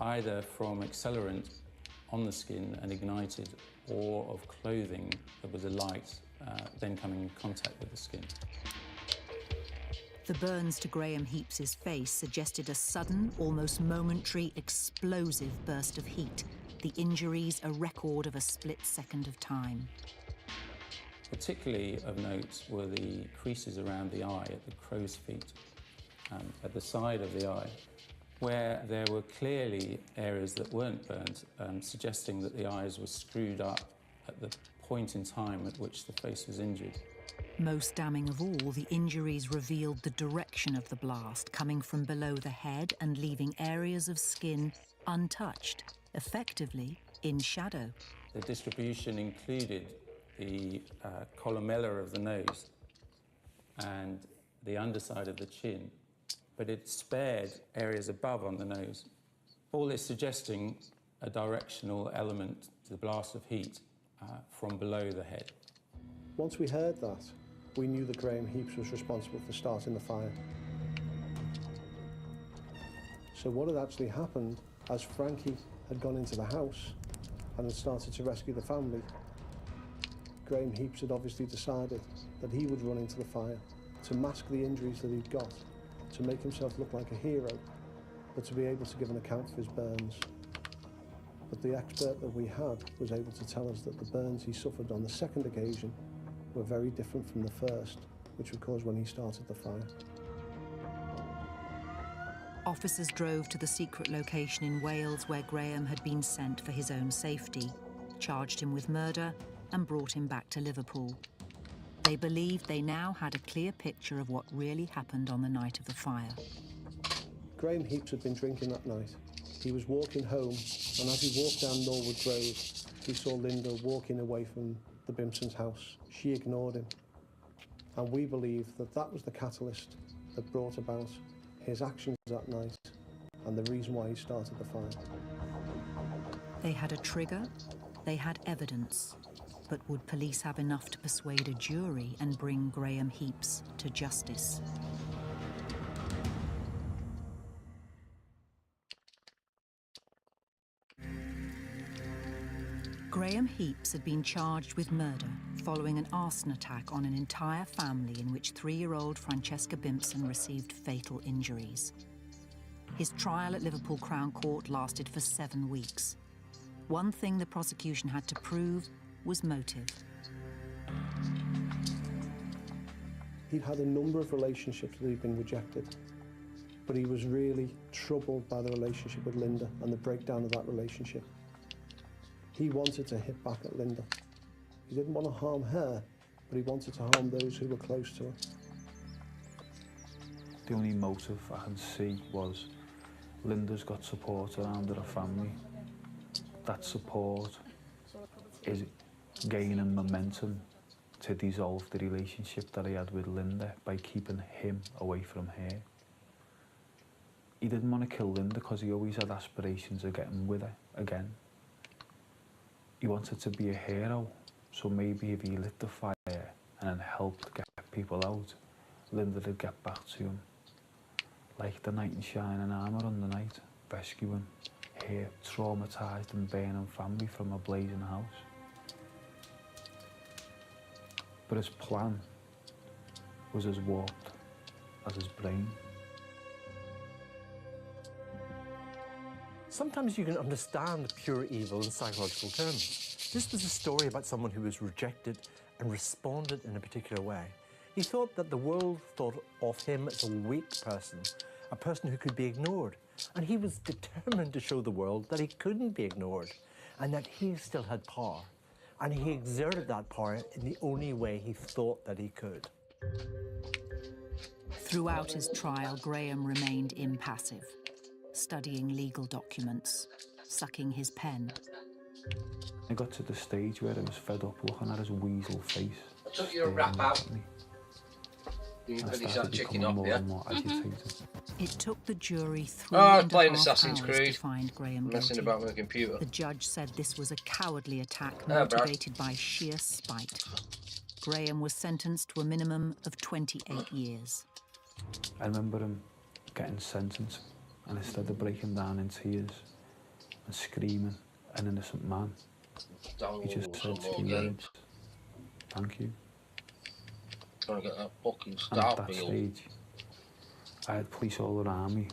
either from accelerant on the skin and ignited, or of clothing that was alight, then coming in contact with the skin. The burns to Graham Heaps's face suggested a sudden, almost momentary, explosive burst of heat. The injuries a record of a split second of time. Particularly of note were the creases around the eye at the crow's feet, at the side of the eye, where there were clearly areas that weren't burnt, suggesting that the eyes were screwed up at the point in time at which the face was injured. Most damning of all, the injuries revealed the direction of the blast, coming from below the head and leaving areas of skin untouched, effectively in shadow. The distribution included the columella of the nose and the underside of the chin, but it spared areas above on the nose. All this suggesting a directional element to the blast of heat from below the head. Once we heard that, we knew that Graham Heaps was responsible for starting the fire. So what had actually happened, as Frankie had gone into the house and had started to rescue the family, Graham Heaps had obviously decided that he would run into the fire to mask the injuries that he'd got, to make himself look like a hero, but to be able to give an account for his burns. But the expert that we had was able to tell us that the burns he suffered on the second occasion were very different from the first, which would cause when he started the fire. Officers drove to the secret location in Wales where Graham had been sent for his own safety, charged him with murder and brought him back to Liverpool. They believed they now had a clear picture of what really happened on the night of the fire. Graham Heaps had been drinking that night. He was walking home, and as he walked down Norwood Grove, he saw Linda walking away from the Bimpsons' house. She ignored him. And we believe that that was the catalyst that brought about his actions that night and the reason why he started the fire. They had a trigger, they had evidence, but would police have enough to persuade a jury and bring Graham Heaps to justice? Graham Heaps had been charged with murder following an arson attack on an entire family in which 3-year-old Francesca Bimpson received fatal injuries. His trial at Liverpool Crown Court lasted for 7 weeks. One thing the prosecution had to prove was motive. He'd had a number of relationships that he'd been rejected, but he was really troubled by the relationship with Linda and the breakdown of that relationship. He wanted to hit back at Linda. He didn't want to harm her, but he wanted to harm those who were close to her. The only motive I can see was Linda's got support around her family. That support is gaining momentum to dissolve the relationship that he had with Linda by keeping him away from her. He didn't want to kill Linda because he always had aspirations of getting with her again. He wanted to be a hero, so maybe if he lit the fire and then helped get people out, Linda would get back to him. Like the knight in shining armour on the night, rescuing her traumatised and burning family from a blazing house. But his plan was as warped as his brain. Sometimes you can understand pure evil in psychological terms. This was a story about someone who was rejected and responded in a particular way. He thought that the world thought of him as a weak person, a person who could be ignored. And he was determined to show the world that he couldn't be ignored and that he still had power. And he exerted that power in the only way he thought that he could. Throughout his trial, Graham remained impassive, studying legal documents, sucking his pen. I got to the stage where I was fed up looking at his weasel face. I took you a wrap out. You And I finish started that chicken becoming off, more yeah? and more agitated. It took the jury 3 Oh, I was and a playing half Assassin's hours Creed. to find Graham Messing guilty. about with a computer. The judge said this was a cowardly attack Ah, bruv. motivated by sheer spite. Graham was sentenced to a minimum of 28 years. I remember him getting sentenced, and instead of breaking down in tears and screaming, an innocent man, he just said three words: "Thank you." Trying to get that fucking And at star that field. stage, I had police all around me,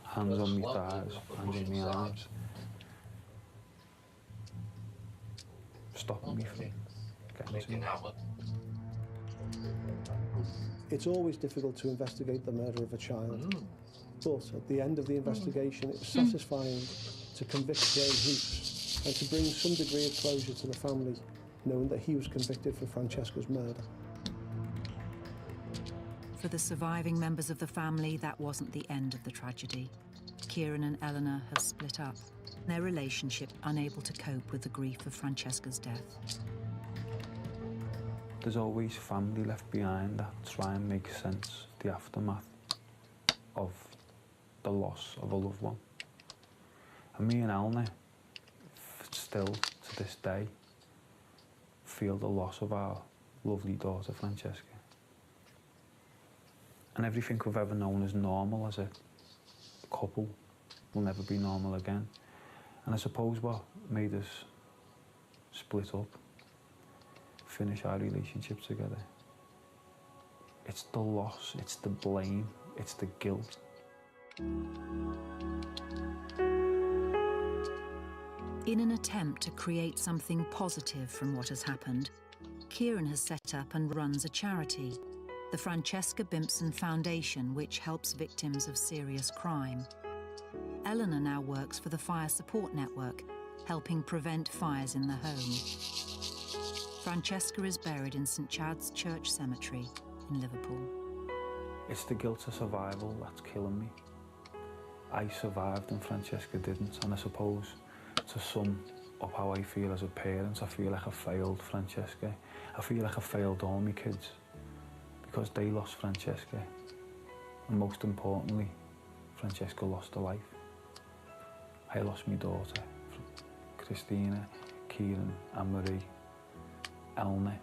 hands on my thighs, hands on my arms, stopping me from getting to it. It's always difficult to investigate the murder of a child, but at the end of the investigation, it was satisfying to convict Graham Heaps and to bring some degree of closure to the family, knowing that he was convicted for Francesca's murder. For the surviving members of the family, that wasn't the end of the tragedy. Kieran and Eleanor have split up, their relationship unable to cope with the grief of Francesca's death. There's always family left behind that try and make sense of the aftermath of the loss of a loved one. And me and Eleanor still, to this day, feel the loss of our lovely daughter, Francesca. And everything we've ever known as normal as a couple will never be normal again. And I suppose what made us split up, finish our relationship together, it's the loss, it's the blame, it's the guilt. In an attempt to create something positive from what has happened, Kieran has set up and runs a charity, the Francesca Bimpson Foundation, which helps victims of serious crime. Eleanor now works for the Fire Support Network, helping prevent fires in the home. Francesca is buried in St Chad's Church Cemetery in Liverpool. It's the guilt of survival that's killing me. I survived and Francesca didn't, and I suppose to sum up how I feel as a parent, I feel like I failed Francesca. I feel like I failed all my kids because they lost Francesca, and most importantly, Francesca lost her life. I lost my daughter, Christina, Kieran, Anne-Marie, Eleanor.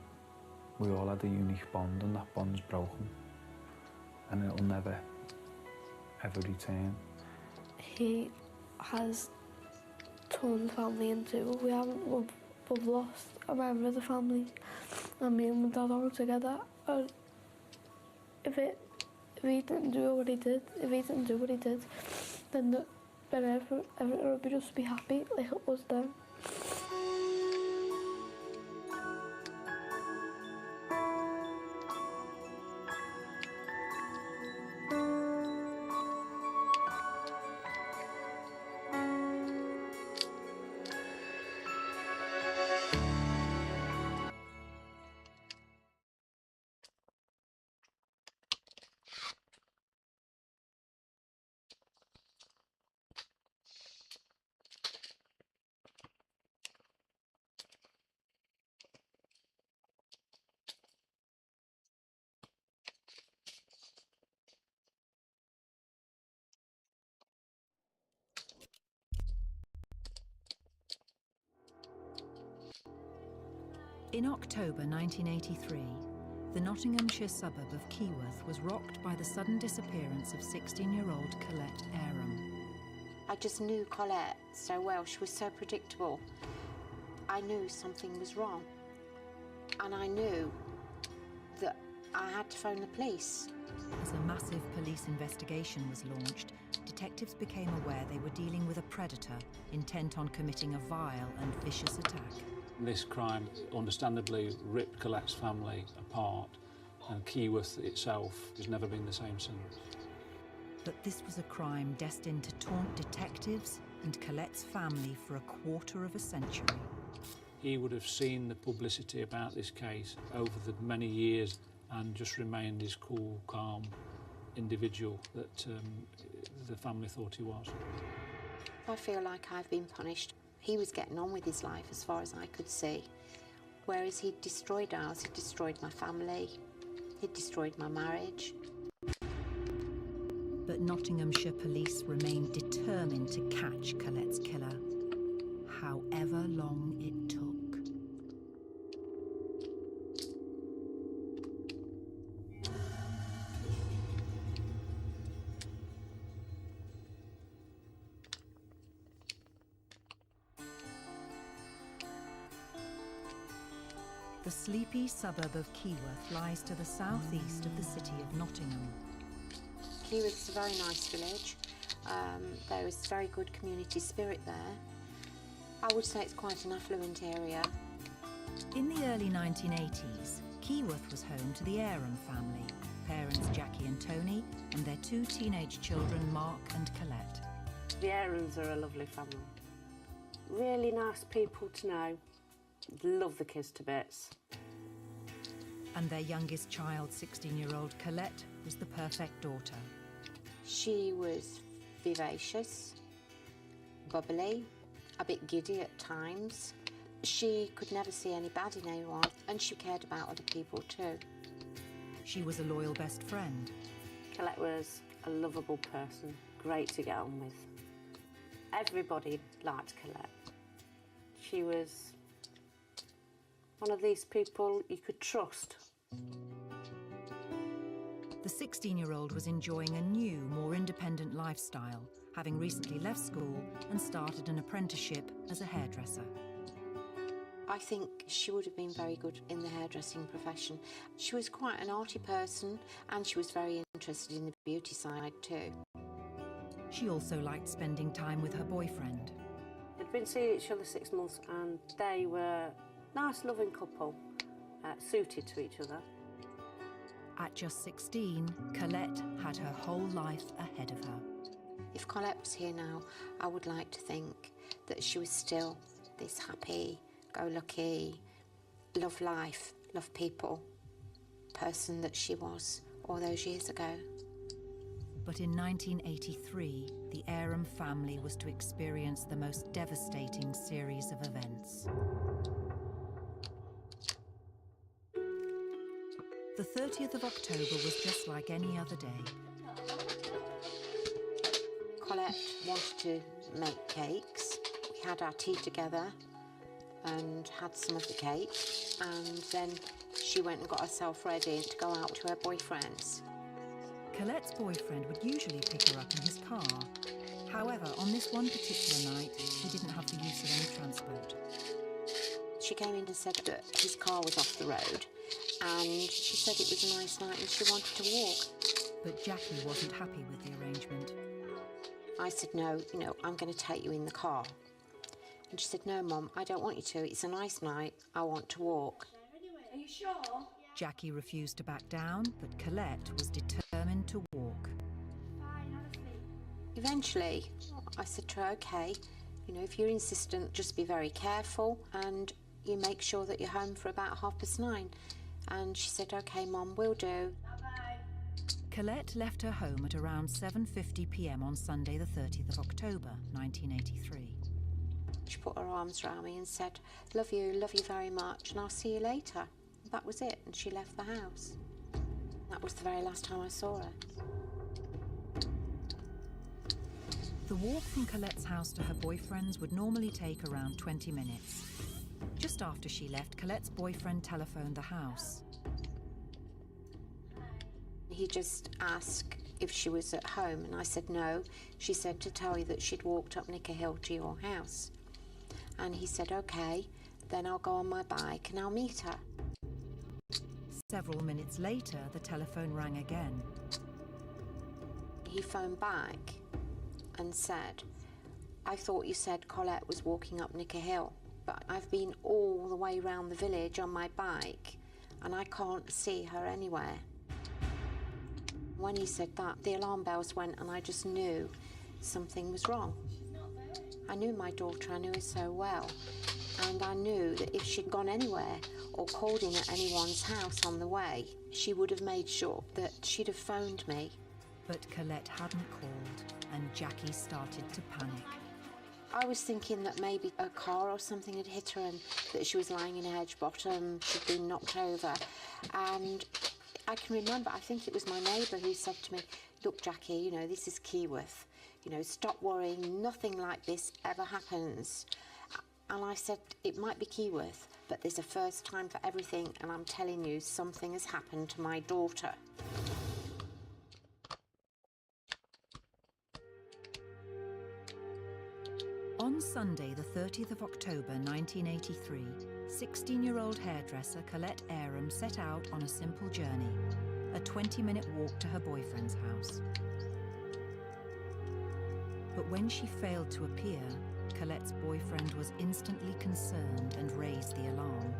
We all had a unique bond, and that bond's broken, and it'll never, ever return. He has turned the family into, we've lost a member of the family, and me and my dad are together. And if he didn't do what he did, then everyone would just be happy like it was then. In October 1983, the Nottinghamshire suburb of Keyworth was rocked by the sudden disappearance of 16-year-old Colette Aram. I just knew Colette so well. She was so predictable. I knew something was wrong. And I knew that I had to phone the police. As a massive police investigation was launched, detectives became aware they were dealing with a predator intent on committing a vile and vicious attack. This crime, understandably, ripped Colette's family apart, and Keyworth itself has never been the same since. But this was a crime destined to taunt detectives and Colette's family for a quarter of a century. he would have seen the publicity about this case over the many years and just remained his cool, calm individual that the family thought he was. I feel like I've been punished. He was getting on with his life as far as I could see, whereas he destroyed ours. He destroyed my family, he destroyed my marriage. But Nottinghamshire police remained determined to catch Colette's killer, however long it took. The sleepy suburb of Keyworth lies to the southeast of the city of Nottingham. Keyworth is a very nice village. There is very good community spirit there. I would say it's quite an affluent area. In the early 1980s, Keyworth was home to the Aram family, parents Jackie and Tony, and their 2 teenage children, Mark and Colette. The Arams are a lovely family. Really nice people to know. Love the kids to bits. And their youngest child, 16-year-old Colette, was the perfect daughter. She was vivacious, bubbly, a bit giddy at times. She could never see any bad in anyone, and she cared about other people too. She was a loyal best friend. Colette was a lovable person, great to get on with. Everybody liked Colette. She was one of these people you could trust. The 16-year-old was enjoying a new, more independent lifestyle, having recently left school and started an apprenticeship as a hairdresser. I think she would have been very good in the hairdressing profession. She was quite an arty person, and she was very interested in the beauty side too. She also liked spending time with her boyfriend. They'd been seeing each other 6 months, and they were a nice, loving couple, suited to each other. At just 16, Colette had her whole life ahead of her. If Colette was here now, I would like to think that she was still this happy, go-lucky, love life, love people person that she was all those years ago. But in 1983, the Aram family was to experience the most devastating series of events. The 30th of October was just like any other day. Colette wanted to make cakes. We had our tea together and had some of the cake, and then she went and got herself ready to go out to her boyfriend's. Colette's boyfriend would usually pick her up in his car. However, on this one particular night, he didn't have the use of any transport. She came in and said that his car was off the road, and she said it was a nice night and she wanted to walk. But Jackie wasn't happy with the arrangement. I said, no, I'm going to take you in the car. And she said, no, Mum, I don't want you to. It's a nice night. I want to walk. Are you sure? Jackie refused to back down, but Colette was determined to walk. Eventually, I said to her, OK, if you're insistent, just be very careful and you make sure that you're home for about 9:30. And she said, OK, Mum, will do. Colette left her home at around 7:50 p.m. on Sunday the 30th of October, 1983. She put her arms around me and said, love you very much, and I'll see you later. That was it, and she left the house. That was the very last time I saw her. The walk from Colette's house to her boyfriend's would normally take around 20 minutes. Just after she left, Colette's boyfriend telephoned the house. He just asked if she was at home, and I said no. She said to tell you that she'd walked up Nicker Hill to your house. And he said, OK, then I'll go on my bike and I'll meet her. Several minutes later, the telephone rang again. He phoned back and said, I thought you said Colette was walking up Nicker Hill, but I've been all the way round the village on my bike and I can't see her anywhere. When he said that, the alarm bells went and I just knew something was wrong. I knew my daughter, I knew her so well, And I knew that if she'd gone anywhere or called in at anyone's house on the way, she would have made sure that she'd have phoned me. But Colette hadn't called, and Jackie started to panic. I was thinking that maybe a car or something had hit her and that she was lying in a hedge bottom, she'd been knocked over. And I can remember, I think it was my neighbour who said to me, "Look, Jackie, you know, this is Keyworth. You know, stop worrying, nothing like this ever happens." And I said, "It might be Keyworth, but there's a first time for everything, and I'm telling you, something has happened to my daughter." On Sunday, the 30th of October 1983, 16-year-old hairdresser Colette Aram set out on a simple journey, a 20-minute walk to her boyfriend's house. But when she failed to appear, Colette's boyfriend was instantly concerned and raised the alarm.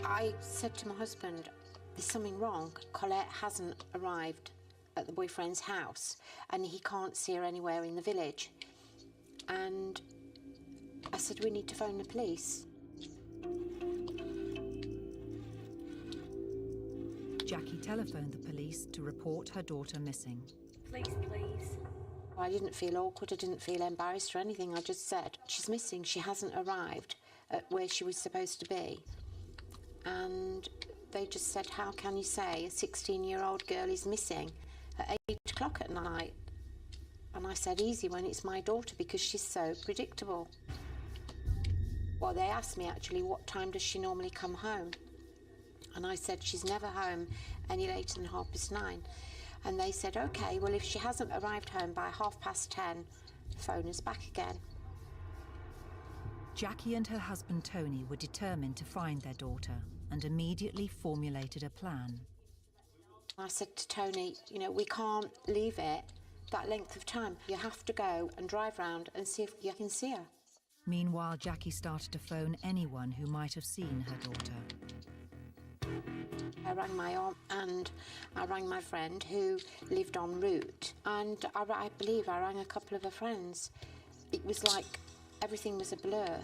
I said to my husband, "There's something wrong. Colette hasn't arrived at the boyfriend's house and he can't see her anywhere in the village." And I said, "We need to phone the police." Jackie telephoned the police to report her daughter missing. Please, please. I didn't feel awkward, I didn't feel embarrassed or anything. I just said, "She's missing, she hasn't arrived at where she was supposed to be." And they just said, "How can you say a 16-year-old girl is missing at 8 o'clock at night?" And I said, "Easy when it's my daughter, because she's so predictable." Well, they asked me actually, "What time does she normally come home?" And I said, "She's never home any later than 9:30. And they said, "OK, well, if she hasn't arrived home by 10:30, phone us back again." Jackie and her husband Tony were determined to find their daughter and immediately formulated a plan. I said to Tony, "You know, we can't leave it that length of time. You have to go and drive round and see if you can see her." Meanwhile, Jackie started to phone anyone who might have seen her daughter. I rang my aunt and I rang my friend who lived en route, and I believe I rang a couple of her friends. It was like everything was a blur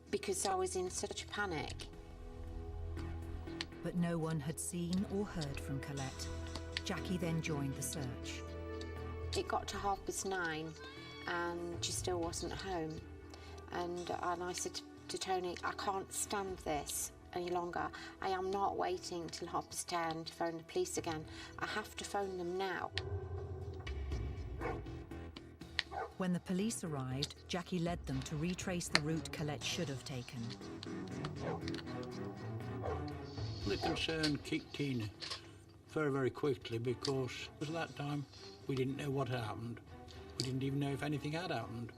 because I was in such a panic. But no one had seen or heard from Colette. Jackie then joined the search. It got to 9:30 and she still wasn't home. And I said to Tony, "I can't stand this any longer. I am not waiting till 10:30 to phone the police again. I have to phone them now." When the police arrived, Jackie led them to retrace the route Colette should have taken. The concern kicked in very, very quickly because at that time we didn't know what had happened. We didn't even know if anything had happened.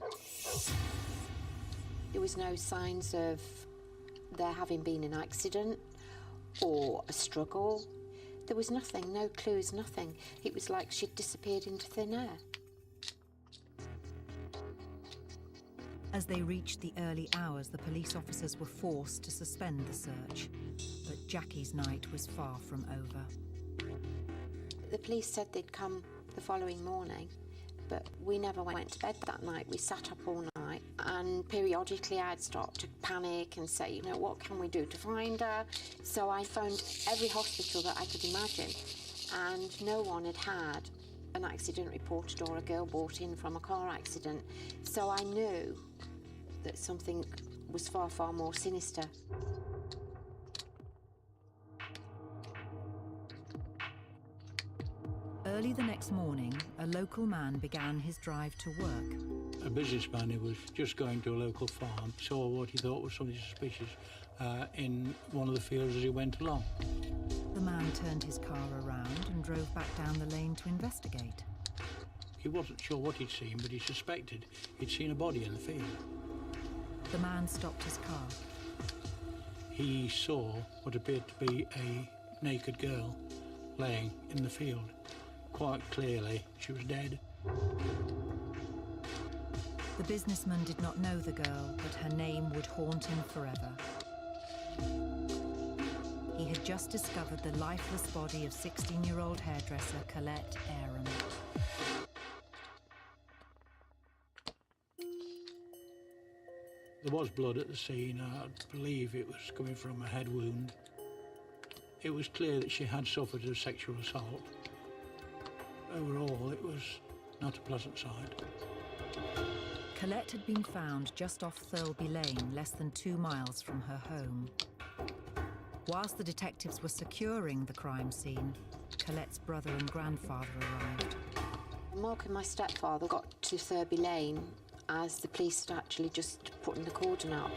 There was no signs of there having been an accident or a struggle. There was nothing, no clues, nothing. It was like she'd disappeared into thin air. As they reached the early hours, the police officers were forced to suspend the search. But Jackie's night was far from over. The police said they'd come the following morning, but we never went to bed that night. We sat up all night, and periodically I'd start to panic and say, "You know, what can we do to find her?" So I phoned every hospital that I could imagine, and no one had had an accident reported or a girl brought in from a car accident. So I knew that something was far, far more sinister. Early the next morning, a local man began his drive to work. A businessman who was just going to a local farm saw what he thought was something suspicious in one of the fields as he went along. The man turned his car around and drove back down the lane to investigate. He wasn't sure what he'd seen, but he suspected he'd seen a body in the field. The man stopped his car. He saw what appeared to be a naked girl laying in the field. Quite clearly, she was dead. The businessman did not know the girl, but her name would haunt him forever. He had just discovered the lifeless body of 16-year-old hairdresser Colette Aram. There was blood at the scene. I believe it was coming from a head wound. It was clear that she had suffered a sexual assault. Overall, it was not a pleasant sight. Colette had been found just off Thirlby Lane, less than 2 miles from her home. Whilst the detectives were securing the crime scene, Colette's brother and grandfather arrived. Mark and my stepfather got to Thirlby Lane as the police had actually just putting the cordon up.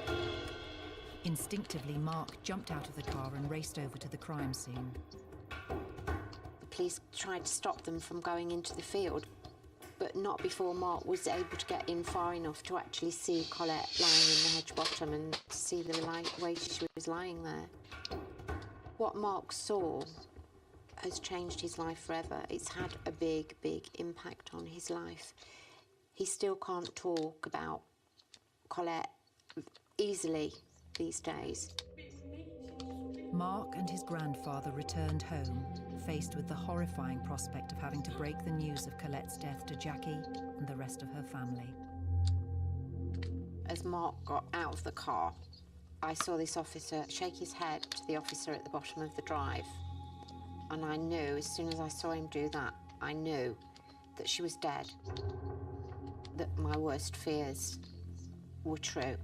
Instinctively, Mark jumped out of the car and raced over to the crime scene. The police tried to stop them from going into the field, but not before Mark was able to get in far enough to actually see Colette lying in the hedge bottom and to see the way she was lying there. What Mark saw has changed his life forever. It's had a big, big impact on his life. He still can't talk about Colette easily these days. Mark and his grandfather returned home, faced with the horrifying prospect of having to break the news of Colette's death to Jackie and the rest of her family. As Mark got out of the car, I saw this officer shake his head to the officer at the bottom of the drive. And I knew, as soon as I saw him do that, I knew that she was dead. That my worst fears were true.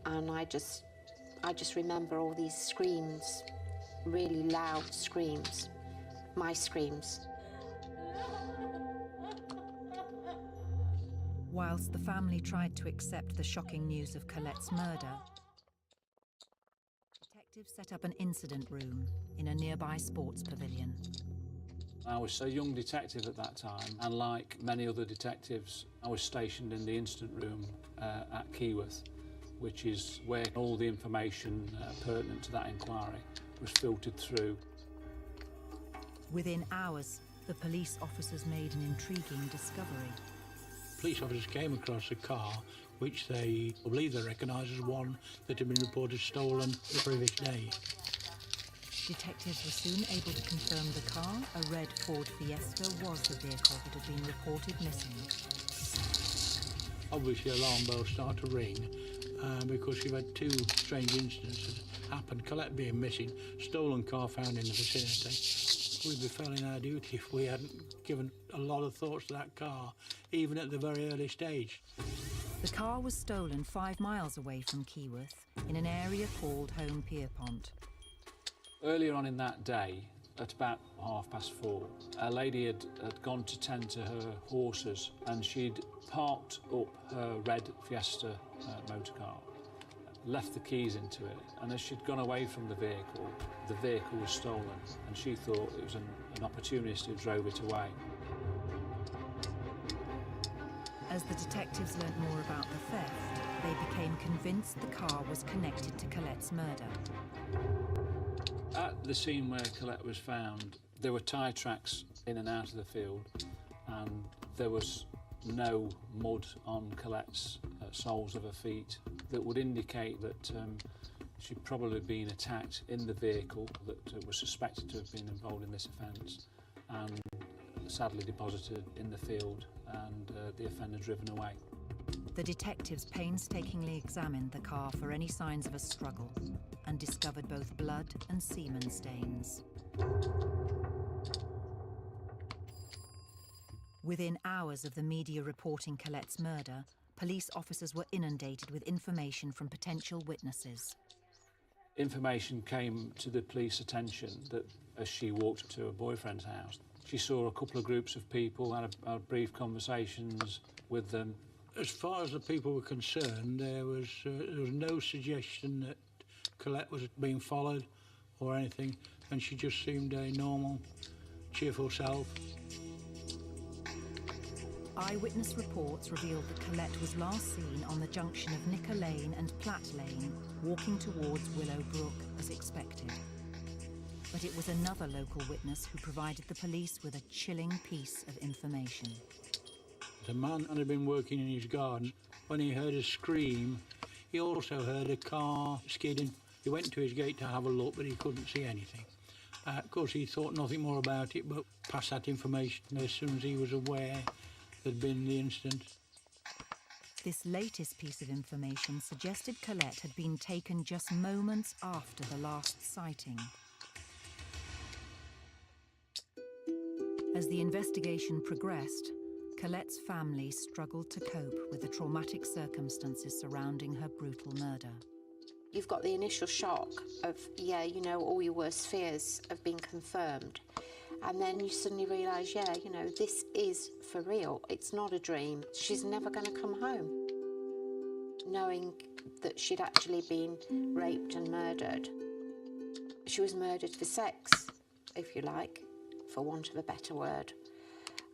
And I just remember all these screams, really loud screams, my screams. Whilst the family tried to accept the shocking news of Colette's murder, detectives set up an incident room in a nearby sports pavilion. I was a young detective at that time, and like many other detectives, I was stationed in the incident room at Keyworth, which is where all the information pertinent to that inquiry was filtered through. Within hours, the police officers made an intriguing discovery. Police officers came across a car which they believe they recognised as one that had been reported stolen the previous day. Detectives were soon able to confirm the car, a red Ford Fiesta, was the vehicle that had been reported missing. Obviously, alarm bells start to ring because you've had two strange incidents that happened. Colette being missing, stolen car found in the vicinity. We'd be failing our duty if we hadn't given a lot of thoughts to that car, even at the very early stage. The car was stolen 5 miles away from Keyworth, in an area called Home Pierpont. Earlier on in that day, at about 4:30, a lady had gone to tend to her horses, and she'd parked up her red Fiesta motor car, left the keys into it, and as she'd gone away from the vehicle was stolen, and she thought it was an opportunist who drove it away. As the detectives learnt more about the theft, they became convinced the car was connected to Colette's murder. At the scene where Colette was found, there were tyre tracks in and out of the field, and there was no mud on Colette's soles of her feet that would indicate that she'd probably been attacked in the vehicle that was suspected to have been involved in this offence, and sadly deposited in the field, and the offender driven away. The detectives painstakingly examined the car for any signs of a struggle and discovered both blood and semen stains. Within hours of the media reporting Colette's murder, police officers were inundated with information from potential witnesses. Information came to the police attention that as she walked up to her boyfriend's house, she saw a couple of groups of people, had brief conversations with them. As far as the people were concerned, there was no suggestion that Colette was being followed or anything, and she just seemed a normal, cheerful self. Eyewitness reports revealed that Colette was last seen on the junction of Nicker Lane and Platt Lane, walking towards Willow Brook as expected. But it was another local witness who provided the police with a chilling piece of information. The man had been working in his garden. When he heard a scream, he also heard a car skidding. He went to his gate to have a look, but he couldn't see anything. Of course, he thought nothing more about it, but passed that information as soon as he was aware there'd been the incident. This latest piece of information suggested Colette had been taken just moments after the last sighting. As the investigation progressed, Colette's family struggled to cope with the traumatic circumstances surrounding her brutal murder. You've got the initial shock of, yeah, you know, all your worst fears have been confirmed. And then you suddenly realise, yeah, you know, this is for real. It's not a dream. She's never going to come home. Knowing that she'd actually been raped and murdered. She was murdered for sex, if you like, for want of a better word.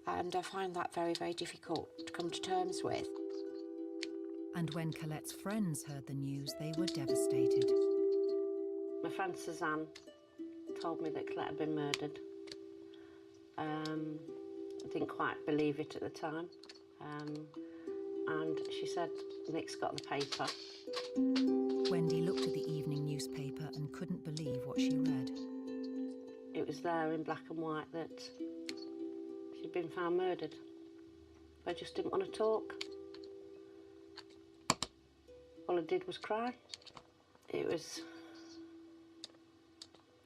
And I find that very, very difficult to come to terms with. And when Colette's friends heard the news, they were devastated. My friend Suzanne told me that Colette had been murdered. I didn't quite believe it at the time. And she said, Nick's got the paper. Wendy looked at the evening newspaper and couldn't believe what she read. It was there in black and white that she'd been found murdered. I just didn't want to talk. All I did was cry. It was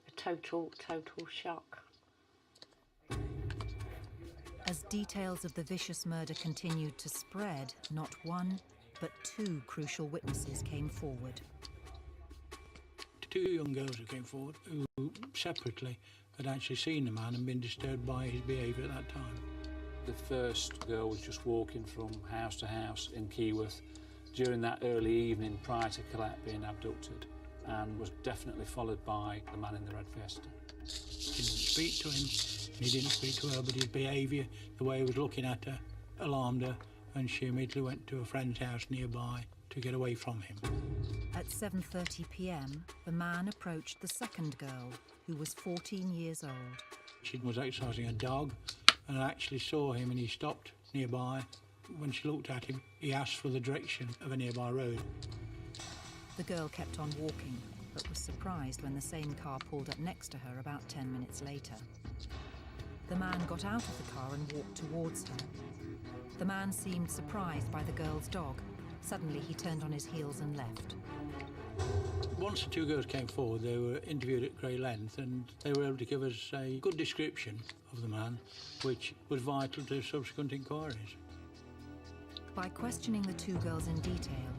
a total shock. As details of the vicious murder continued to spread, not one, but two crucial witnesses came forward. Two young girls who came forward, who separately had actually seen the man and been disturbed by his behaviour at that time. The first girl was just walking from house to house in Keyworth during that early evening prior to Colette being abducted, and was definitely followed by the man in the red Fiesta. She didn't speak to him, he didn't speak to her, but his behaviour, the way he was looking at her, alarmed her, and she immediately went to a friend's house nearby to get away from him. At 7:30 p.m, the man approached the second girl, who was 14 years old. She was exercising a dog, and I actually saw him, and he stopped nearby. When she looked at him, he asked for the direction of a nearby road. The girl kept on walking, but was surprised when the same car pulled up next to her about 10 minutes later. The man got out of the car and walked towards her. The man seemed surprised by the girl's dog. Suddenly, he turned on his heels and left. Once the two girls came forward, they were interviewed at great length, and they were able to give us a good description of the man, which was vital to subsequent inquiries. By questioning the two girls in detail,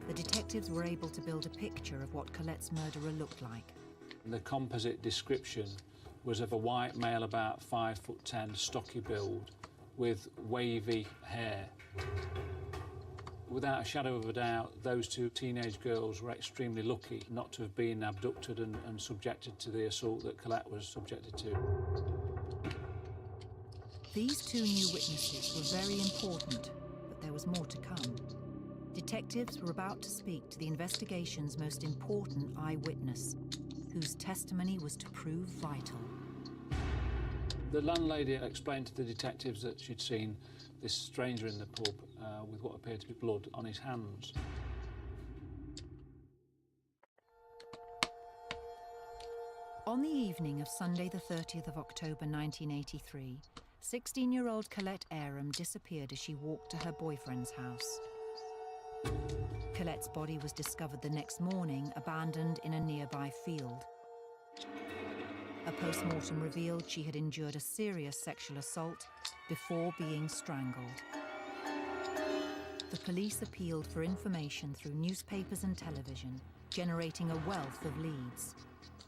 the detectives were able to build a picture of what Colette's murderer looked like. The composite description was of a white male about 5'10", stocky build, with wavy hair. Without a shadow of a doubt, those two teenage girls were extremely lucky not to have been abducted and subjected to the assault that Colette was subjected to. These two new witnesses were very important, but there was more to come. Detectives were about to speak to the investigation's most important eyewitness, whose testimony was to prove vital. The landlady explained to the detectives that she'd seen this stranger in the pub with what appeared to be blood on his hands. On the evening of Sunday the 30th of October 1983, 16-year-old Colette Aram disappeared as she walked to her boyfriend's house. Colette's body was discovered the next morning, abandoned in a nearby field. A post-mortem revealed she had endured a serious sexual assault before being strangled. The police appealed for information through newspapers and television, generating a wealth of leads.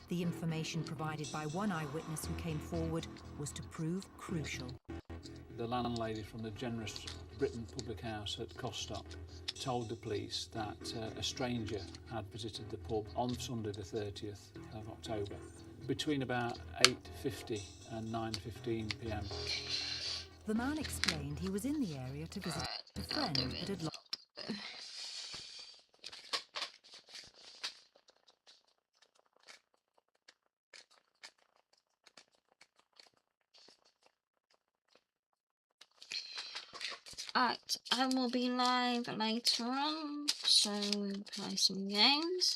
The information provided by one eyewitness who came forward was to prove crucial. The landlady from the Generous Britain Public House at Costock told the police that a stranger had visited the pub on Sunday the 30th of October between about 8:50 and 9:15 p.m. The man explained he was in the area to visit a friend that had lost. Right, I will be live later on, so we'll play some games.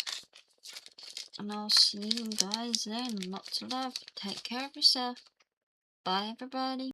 And I'll see you guys then. Lots of love. Take care of yourself. Bye, everybody.